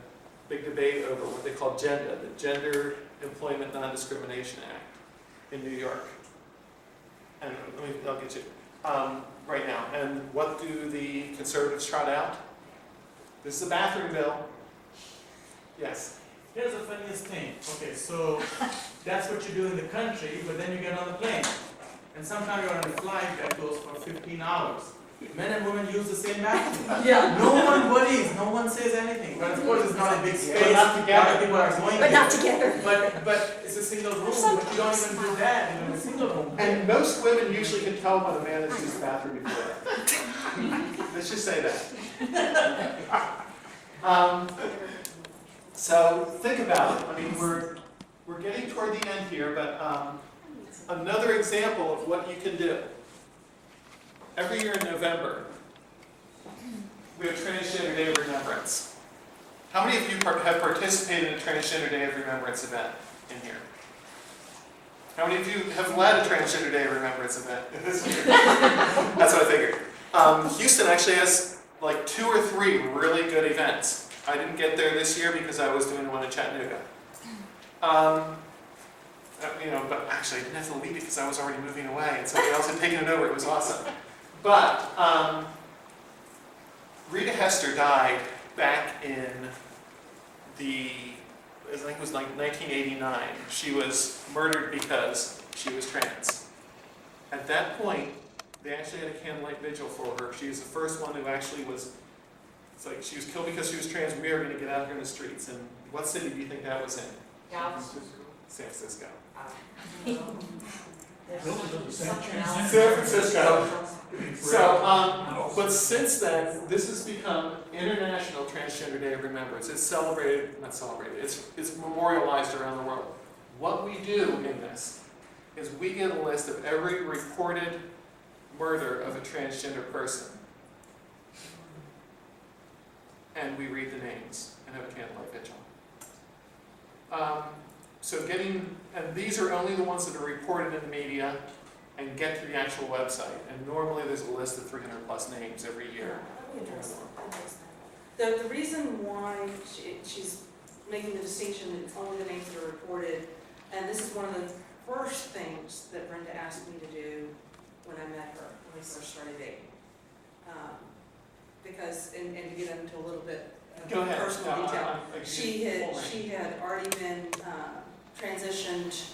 big debate over what they call GENDA, the Gender Employment Non-Discrimination Act in New York. And I'll get you right now. And what do the conservatives trot out? This is a bathroom bill. Yes.
Here's the funniest thing. Okay, so that's what you do in the country, but then you get on the plane. And sometimes you're on a flight that goes for 15 hours. Men and women use the same bathroom.
Yeah.
No one worries, no one says anything. But of course it's not a big space.
But not together.
People are going
But not together.
But it's a single room, but you don't even do that in a single room.
And most women usually can tell when a man has used the bathroom before. Let's just say that. So think about it. I mean, we're getting toward the end here, but another example of what you can do. Every year in November, we have Transgender Day of Remembrance. How many of you have participated in a Transgender Day of Remembrance event in here? How many of you have led a Transgender Day of Remembrance event this year? That's what I figured. Houston actually has like 2 or 3 really good events. I didn't get there this year because I was doing one in Chattanooga. But actually I didn't have to leave because I was already moving away and somebody else had taken it over. It was awesome. But Rita Hester died back in I think it was like 1989. She was murdered because she was trans. At that point, They actually had a candlelight vigil for her. She was the first one who actually was, it's like she was killed because she was trans. We are going to get out here in the streets. And what city do you think that was in?
Dallas.
San Francisco.
San
Francisco. So, but since then, this has become International Transgender Day of Remembrance. It's celebrated, not celebrated, it's memorialized around the world. What we do in this is we get a list of every reported murder of a transgender person. And we read the names and have a candlelight vigil. And these are only the ones that are reported in the media and get to the actual website. And normally there's a list of 300 plus names every year.
The reason why she's making the distinction that it's only the names that are reported, and this is one of the first things that Brenda asked me to do when I met her, when we first started dating. Because, and to get into a little bit
Go ahead.
personal
No,
detail,
I'm
she had already been transitioned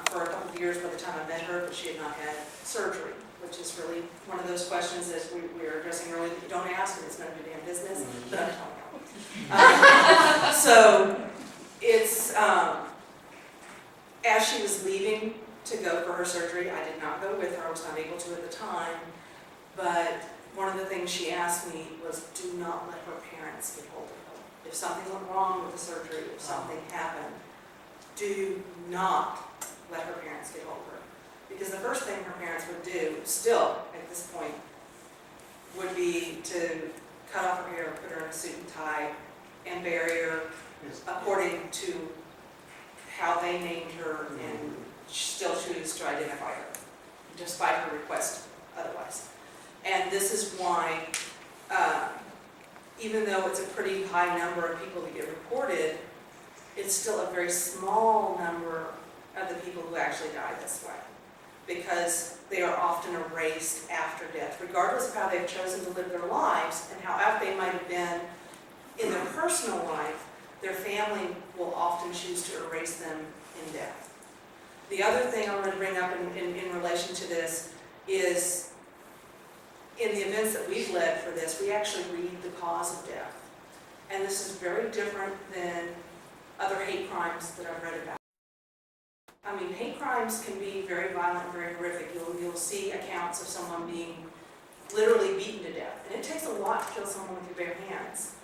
for a couple of years by the time I met her, but she had not had surgery, which is really one of those questions that we were addressing earlier that you don't ask, and it's none of your damn business, but I'm telling you. So it's, as she was leaving to go for her surgery, I did not go with her, I was not able to at the time, but one of the things she asked me was, do not let her parents get hold of her. If something went wrong with the surgery, if something happened, do not let her parents get hold of her. Because the first thing her parents would do, still at this point, would be to cut off her hair, put her in a suit and tie, and bury her according to how they named her, and still choose to identify her, despite her request otherwise. And this is why, even though it's a pretty high number of people that get reported, it's still a very small number of the people who actually die this way, because they are often erased after death, regardless of how they've chosen to live their lives and how they might have been in their personal life. Their family will often choose to erase them in death. The other thing I want to bring up in relation to this is, in the events that we've led for this, we actually read the cause of death. And this is very different than other hate crimes that I've read about. I mean, hate crimes can be very violent, very horrific. You'll see accounts of someone being literally beaten to death. And it takes a lot to kill someone with your bare hands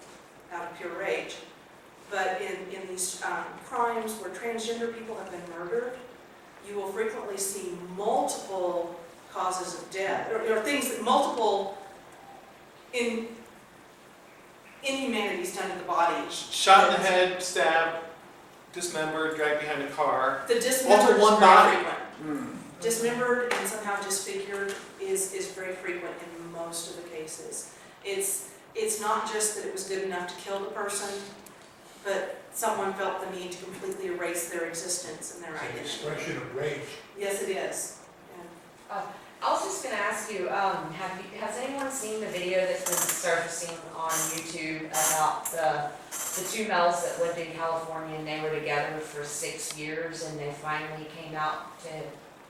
out of pure rage. But in these crimes where transgender people have been murdered, you will frequently see multiple causes of death, or things that multiple inhumanities done to the body.
Shot in the head, stabbed, dismembered, dragged behind a car.
The dismembered is
one
very
body.
frequent. Dismembered and somehow disfigured is very frequent in most of the cases. It's not just that it was good enough to kill the person, but someone felt the need to completely erase their existence and their
It's an
identity.
expression of rage.
Yes, it is.
I was just going to ask you, has anyone seen the video that's been surfacing on YouTube about the two males that lived in California, and they were together for 6 years, and they finally came out to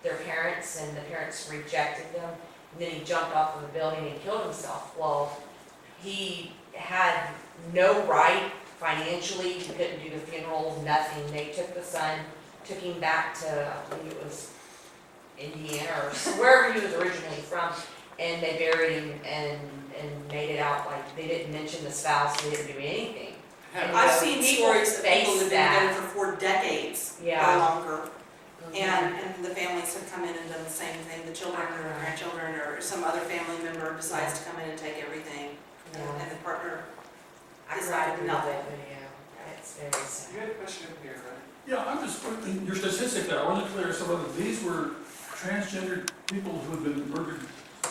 their parents, and the parents rejected them, and then he jumped off of a building and killed himself? Well, he had no right financially, he couldn't do the funeral, nothing. They took the son, took him back to, I believe it was Indiana or wherever he was originally from, and they buried him and made it out like they didn't mention the spouse, they didn't do anything. And
I've seen stories of people who've been
that.
together for 4 decades or
Yeah.
longer, and the families have come in and done the same thing. The children or grandchildren or some other family member decides to come in and take everything, and the partner decided nothing.
It's very sad.
You had a question here, right?
Yeah, I'm just, your statistic there, I wasn't clear, so whether these were transgender people who had been murdered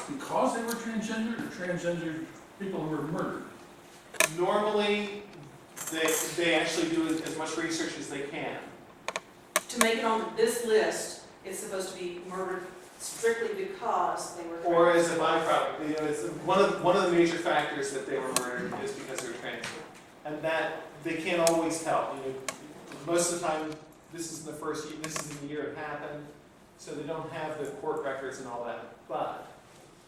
because they were transgender, or transgender people who were murdered?
Normally, they actually do as much research as they can.
To make it on this list, it's supposed to be murdered strictly because they were.
Or as a byproduct, you know, it's one of the major factors that they were murdered is because they're trans. And that, they can't always tell. You know, most of the time, this is the year it happened. So they don't have the court records and all that, but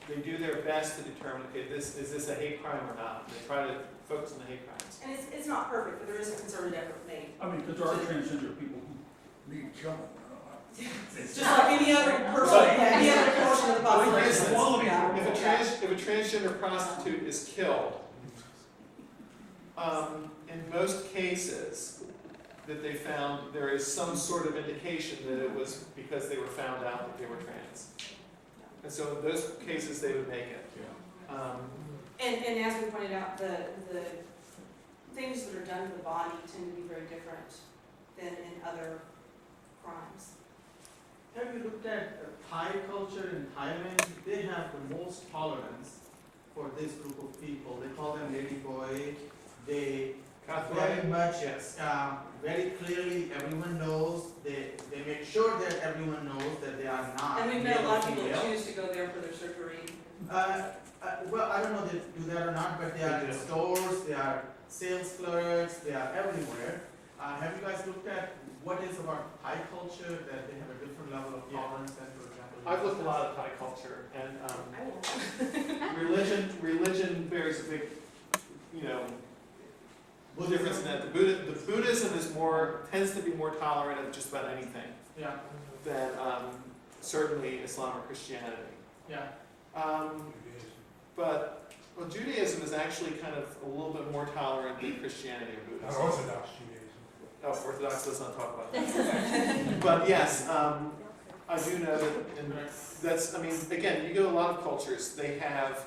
they do their best to determine, okay, is this a hate crime or not? They try to focus on the hate crimes.
And it's not perfect, but there is a concerted effort made.
I mean, because there are transgender people who need killing.
Just like any other person, any other portion of the
For
population.
instance, if a transgender prostitute is killed, in most cases that they found, there is some sort of indication that it was because they were found out that they were trans. And so in those cases, they would make it.
And as we pointed out, the things that are done to the body tend to be very different than in other crimes.
Have you looked at Thai culture in Thailand? They have the most tolerance for this group of people. They call them lady boy. They very much, very clearly, everyone knows. They make sure that everyone knows that they are not.
And we've met a lot of people
male
that
or
choose to go there for their surgery.
well, I don't know if they do that or not, but they are in stores, they are sales clerks, they are everywhere. Have you guys looked at what is about Thai culture that they have a different level of tolerance than, for example?
I've looked a lot at Thai culture, and religion bears a big, difference in that. The Buddhism is tends to be more tolerant of just about anything.
Yeah.
Than certainly Islam or Christianity.
Yeah.
But Judaism is actually kind of a little bit more tolerant than Christianity or Buddhism.
Orthodox Judaism.
Oh, Orthodox, let's not talk about that. But yes, I do know that, again, you go to a lot of cultures, they have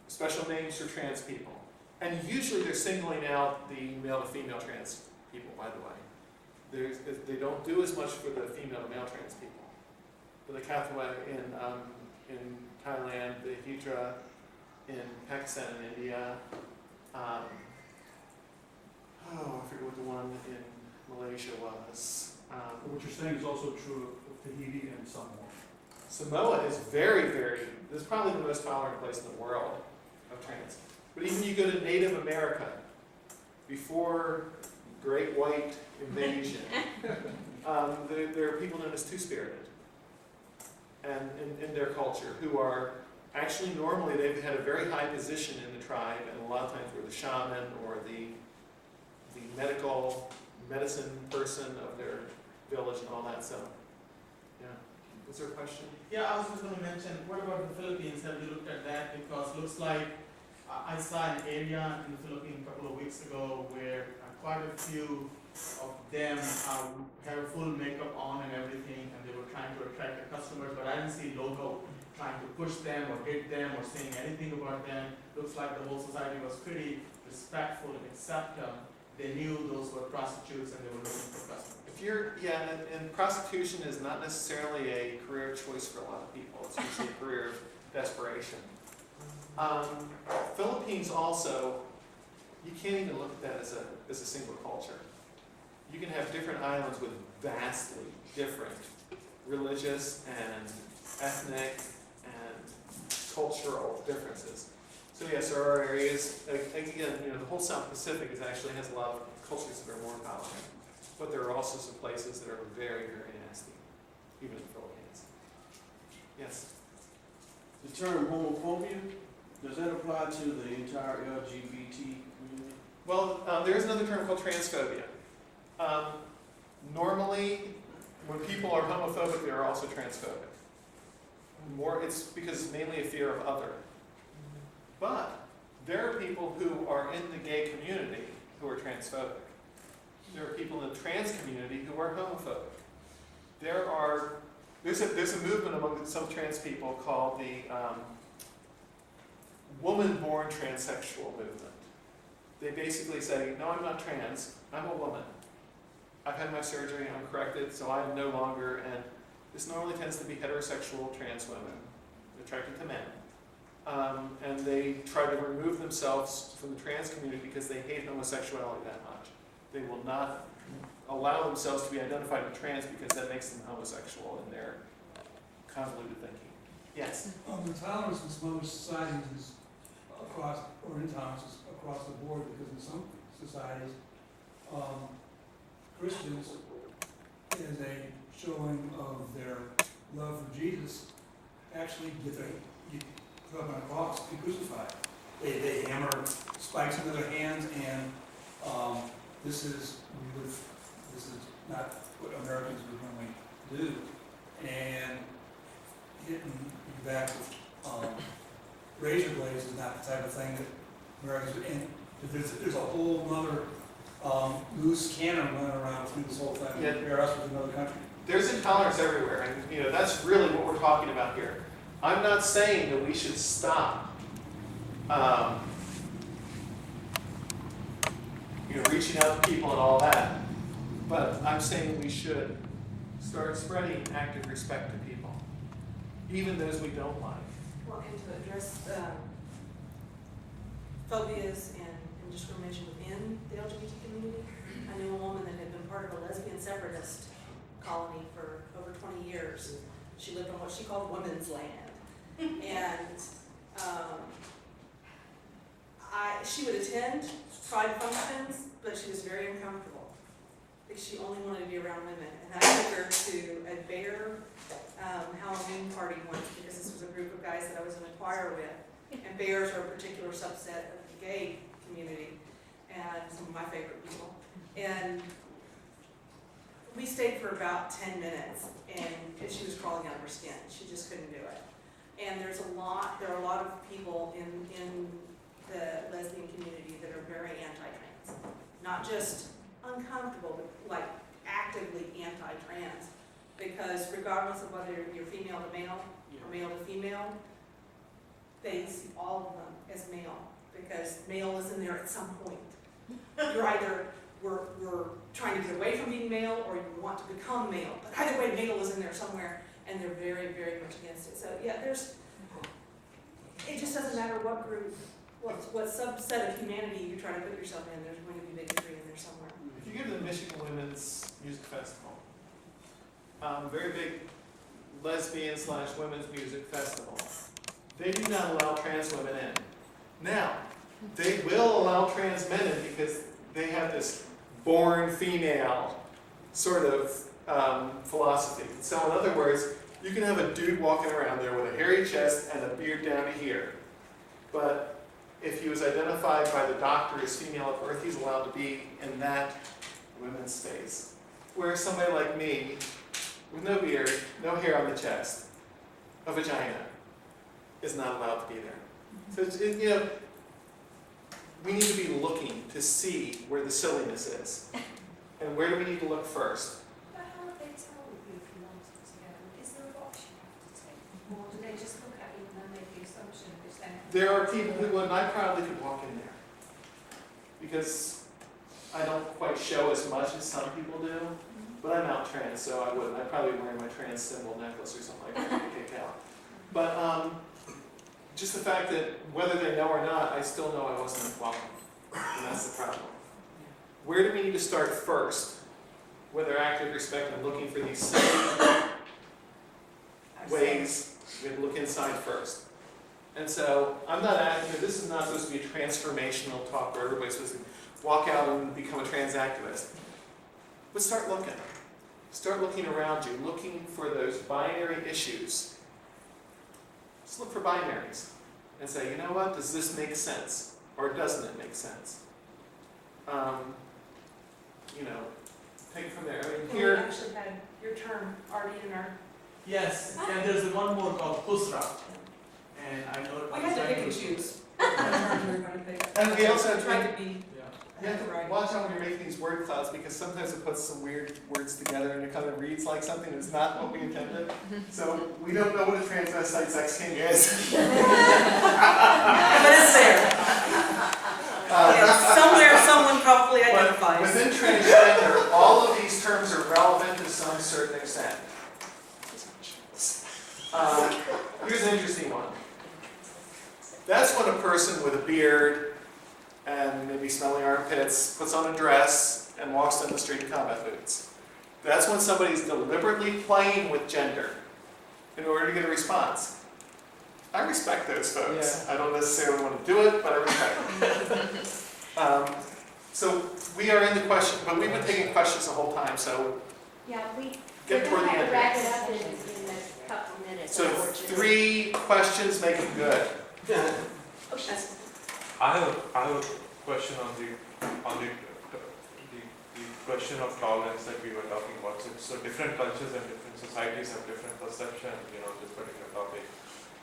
special names for trans people. And usually they're singling out the male to female trans people, by the way. They don't do as much for the female to male trans people. For the Kathwa in Thailand, the Hijra in Pakistan and India, I forget what the one in Malaysia was.
What you're saying is also true of Tahiti and Samoa.
Samoa is very, this is probably the most tolerant place in the world of trans. But even you go to Native America, before Great White Invasion, there are people known as Two-Spirited, and in their culture, who are actually normally they've had a very high position in the tribe, and a lot of times were the shaman or the medicine person of their village and all that. So, yeah. Was there a question?
Yeah, I was just going to mention, what about the Philippines? Have you looked at that? Because it looks like I saw an area in the Philippines a couple of weeks ago where quite a few of them have full makeup on and everything, and they were trying to attract the customers, but I didn't see logo trying to push them or hit them or saying anything about them. Looks like the whole society was pretty respectful and accepting. They knew those were prostitutes and they were looking for customers.
And prostitution is not necessarily a career choice for a lot of people. It's usually a career of desperation. Philippines also, you can't even look at that as a single culture. You can have different islands with vastly different religious and ethnic and cultural differences. So yes, there are areas, again, the whole South Pacific actually has a lot of cultures that are more tolerant, but there are also some places that are very, very nasty, even in the Philippines. Yes?
The term homophobia, does that apply to the entire LGBT community?
Well, there's another term called transphobia. Normally, when people are homophobic, they are also transphobic. It's because it's mainly a fear of other. But there are people who are in the gay community who are transphobic. There are people in the trans community who are homophobic. There's a movement among some trans people called the woman-born transsexual movement. They basically say, no, I'm not trans, I'm a woman. I've had my surgery, I'm corrected, so I'm no longer, and this normally tends to be heterosexual trans women attracted to men. And they try to remove themselves from the trans community because they hate homosexuality that much. They will not allow themselves to be identified with trans because that makes them homosexual in their convoluted thinking. Yes?
Intolerance in some other societies is intolerance is across the board, because in some societies, Christians is a showing of their love for Jesus actually get put up on a cross, be crucified. They hammer spikes into their hands, and this is not what Americans would normally do. And hitting you back with razor blades is not the type of thing that Americans would. And there's a whole other loose cannon running around through this whole thing.
Yeah.
Compare us with another country.
There's intolerance everywhere, and that's really what we're talking about here. I'm not saying that we should stop, reaching out to people and all that, but I'm saying we should start spreading active respect to people, even those we don't like.
Well, and to address phobias and discrimination within the LGBT community, I knew a woman that had been part of a lesbian separatist colony for over 20 years. She lived on what she called women's land. And she would attend pride functions, but she was very uncomfortable because she only wanted to be around women. And I took her to a bear Halloween party once because this was a group of guys that I was in a choir with. And bears are a particular subset of the gay community and some of my favorite people. And we stayed for about 10 minutes, and she was crawling out of her skin. She just couldn't do it. And there are a lot of people in the lesbian community that are very anti-trans. Not just uncomfortable, but like actively anti-trans. Because regardless of whether you're female to male or male to female, they see all of them as male. Because male is in there at some point. You're either we're trying to get away from being male, or you want to become male. But either way, male is in there somewhere, and they're very, very much against it. So yeah, it just doesn't matter what group, what subset of humanity you try to put yourself in, there's going to be bigotry in there somewhere.
If you go to the Michigan Women's Music Festival, very big lesbian/women's music festival, they do not allow trans women in. Now, they will allow trans men in because they have this born female sort of philosophy. So in other words, you can have a dude walking around there with a hairy chest and a beard down to here. But if he was identified by the doctor as female at birth, he's allowed to be in that women's space. Whereas somebody like me, with no beard, no hair on the chest, a vagina, is not allowed to be there. So we need to be looking to see where the silliness is. And where do we need to look first?
But how would they tell you if you wanted to go? Is there a box you have to take? Or do they just look at you and then make the assumption which then...
There are people who would, and I probably could walk in there. Because I don't quite show as much as some people do, but I'm not trans, so I wouldn't. I'd probably wear my trans symbol necklace or something like that to kick out. But just the fact that whether they know or not, I still know I wasn't welcome. And that's the problem. Where do we need to start first? Whether active respect and looking for these silly ways, we have to look inside first. And so I'm not asking, this is not supposed to be a transformational talk where everybody's supposed to walk out and become a trans activist. But start looking. Start looking around you, looking for those binary issues. Just look for binaries and say, you know what, does this make sense? Or doesn't it make sense? Take it from there. I mean,
We
here,
actually had your term already in our...
Yes, and there's one more called Kusra. And I know.
We had to pick and choose. What terms we were going to pick.
And we also
tried to be...
you have to watch out when you're making these word clouds because sometimes it puts some weird words together and it kind of reads like something that's not what we intended. So we don't know what a transvestite sex king is.
But it's there. Somewhere someone probably identifies.
Within transgender, all of these terms are relevant to some certain extent. Here's an interesting one. That's when a person with a beard and maybe smelling armpits puts on a dress and walks down the street in combat boots. That's when somebody's deliberately playing with gender in order to get a response. I respect those folks. Yeah. I don't necessarily want to do it, but I respect them. So we are in the question, but we've been taking questions the whole time, so.
Yeah,
get toward the end.
Wrap it up in a couple minutes.
So 3 questions make it good.
I have a question on the question of tolerance that we were talking about. So different cultures and different societies have different perception, on this particular topic.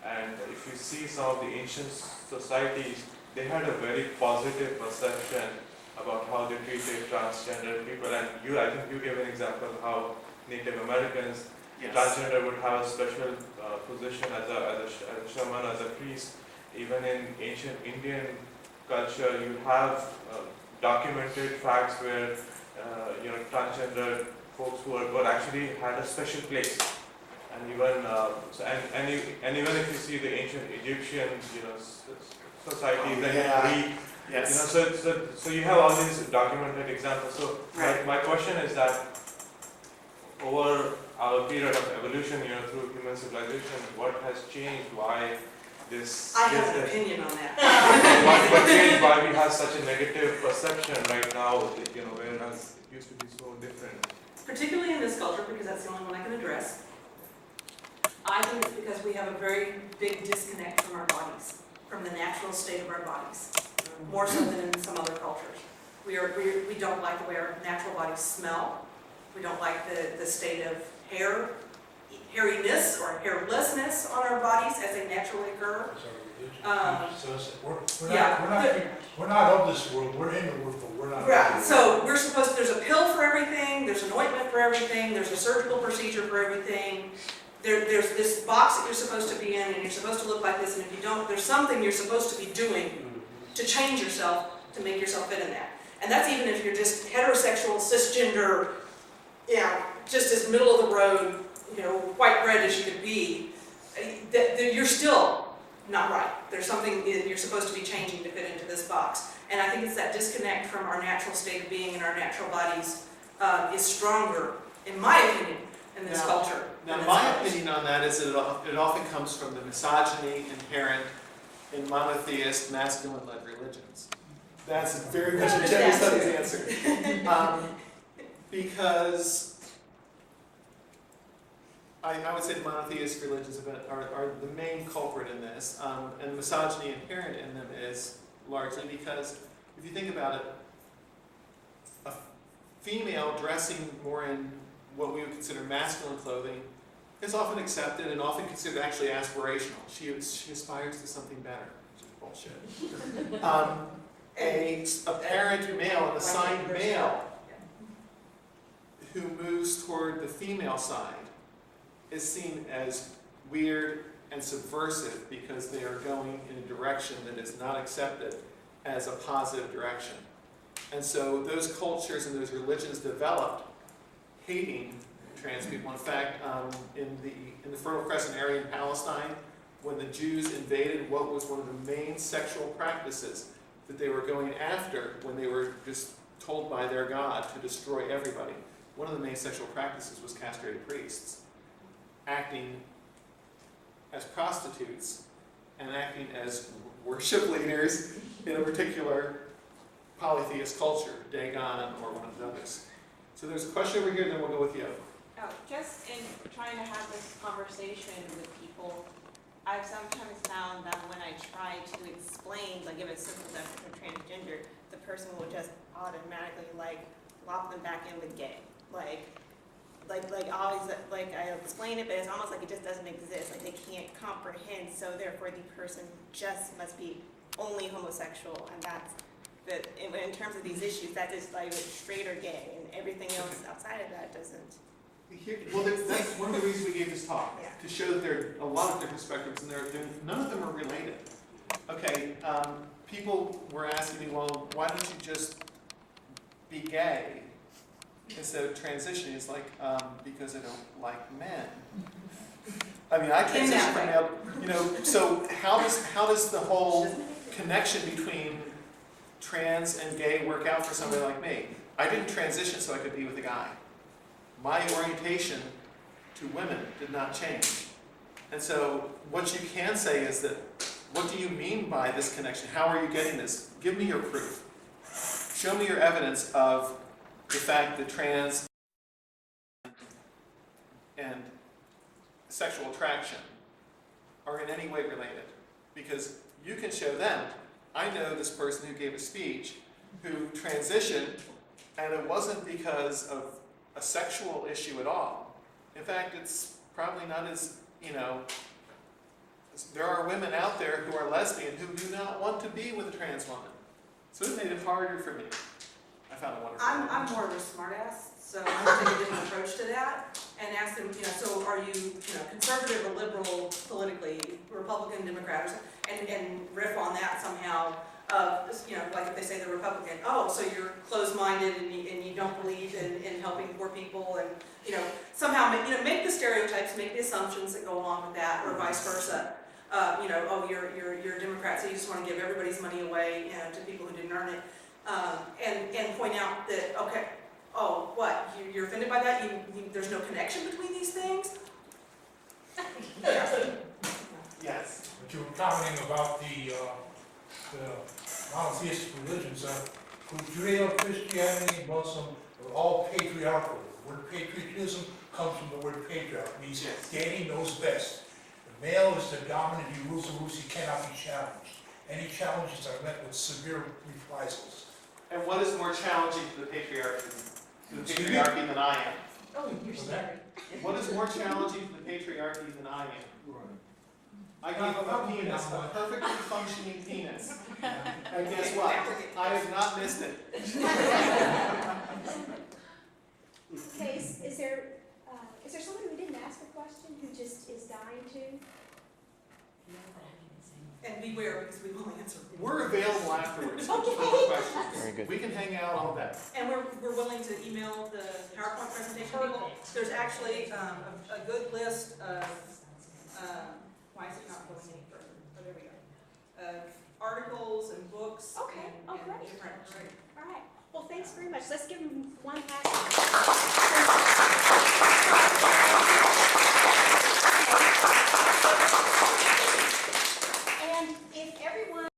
And if you see some of the ancient societies, they had a very positive perception about how they treated transgender people. And I think you gave an example of how Native Americans, transgender would have a special position as a shaman, as a priest. Even in ancient Indian culture, you have documented facts where transgender folks who were actually had a special place. And even and even if you see the ancient Egyptian societies and Greek, so you have all these documented examples. So my question is that over our period of evolution, through human civilization, what has changed? Why this?
I have an opinion on that.
What changed? Why we have such a negative perception right now? Whereas it used to be so different.
Particularly in this culture, because that's the only one I can address. I think it's because we have a very big disconnect from our bodies, from the natural state of our bodies, more so than in some other cultures. We don't like the way our natural bodies smell. We don't like the state of hairiness or hairlessness on our bodies as they naturally occur.
We're not of this world, we're in the world, but we're not.
Right, so there's a pill for everything, there's an ointment for everything, there's a surgical procedure for everything. There's this box that you're supposed to be in, and you're supposed to look like this, and if you don't, there's something you're supposed to be doing to change yourself, to make yourself fit in that. And that's even if you're just heterosexual, cisgender, just as middle of the road, white bread as you could be, that you're still not right. There's something that you're supposed to be changing to fit into this box. And I think it's that disconnect from our natural state of being and our natural bodies is stronger, in my opinion, in this culture.
Now, my opinion on that is that it often comes from the misogyny inherent in monotheist, masculine-led religions. That's very much a gender studies answer. Because I would say the monotheist religions are the main culprit in this, and the misogyny inherent in them is largely because, if you think about it, a female dressing more in what we would consider masculine clothing is often accepted and often considered actually aspirational. She aspires to something better, which is bullshit. A parent male, an assigned male, who moves toward the female side is seen as weird and subversive because they are going in a direction that is not accepted as a positive direction. And so those cultures and those religions developed hating trans people. In fact, in the Fertile Crescent area in Palestine, when the Jews invaded, what was one of the main sexual practices that they were going after when they were just told by their God to destroy everybody? One of the main sexual practices was castrated priests, acting as prostitutes and acting as worship leaders in a particular polytheist culture, Dagon or one of the others. So there's a question over here, then we'll go with you.
Oh, just in trying to have this conversation with people, I've sometimes found that when I try to explain, give a simple definition of transgender, the person will just automatically lock them back in with gay. Always, I explain it, but it's almost like it just doesn't exist. They can't comprehend, so therefore the person just must be only homosexual, and that's. But in terms of these issues, that is straight or gay, and everything else outside of that doesn't.
That's one of the reasons we gave this talk, to show that there are a lot of different spectrums, and none of them are related. Okay, people were asking me, well, why don't you just be gay instead of transitioning? It's because I don't like men. I mean, I transitioned from male, so how does the whole connection between trans and gay work out for somebody like me? I didn't transition so I could be with a guy. My orientation to women did not change. And so what you can say is that, what do you mean by this connection? How are you getting this? Give me your proof. Show me your evidence of the fact that trans and sexual attraction are in any way related. Because you can show them, I know this person who gave a speech who transitioned, and it wasn't because of a sexual issue at all. In fact, it's probably not as, there are women out there who are lesbian who do not want to be with a trans woman. So it made it harder for me. I found it wonderful.
I'm more of a smartass, so I'm gonna take a different approach to that and ask them, so are you, conservative or liberal politically, Republican, Democrat, or something, and riff on that somehow. Like if they say they're Republican, oh, so you're closed-minded and you don't believe in helping poor people, and somehow make the stereotypes, make the assumptions that go along with that, or vice versa. Oh, you're a Democrat, so you just want to give everybody's money away to people who didn't earn it, and point out that, okay, oh, what, you're offended by that? There's no connection between these things?
Yes.
But you were commenting about the monotheistic religions, Judeo-Christianity, Muslim, are all patriarchal. The word patriotism comes from the word patriarch, means Danny knows best. The male is the dominant, he rules the roost, he cannot be challenged. Any challenges are met with severe reprisals.
And what is more challenging to the patriarchy than I am?
Oh, you're scary.
What is more challenging to the patriarchy than I am? I gave him a penis, a perfectly functioning penis. And guess what? I have not missed it.
Case, is there someone who didn't ask a question who just is dying to?
And beware, because we will answer.
We're available afterwards for questions.
Very good.
We can hang out all day.
And we're willing to email the PowerPoint presentation people. There's actually a good list of, why is it not going any further? Oh, there we go. Articles and books and different.
All right. Well, thanks very much. Let's give them one last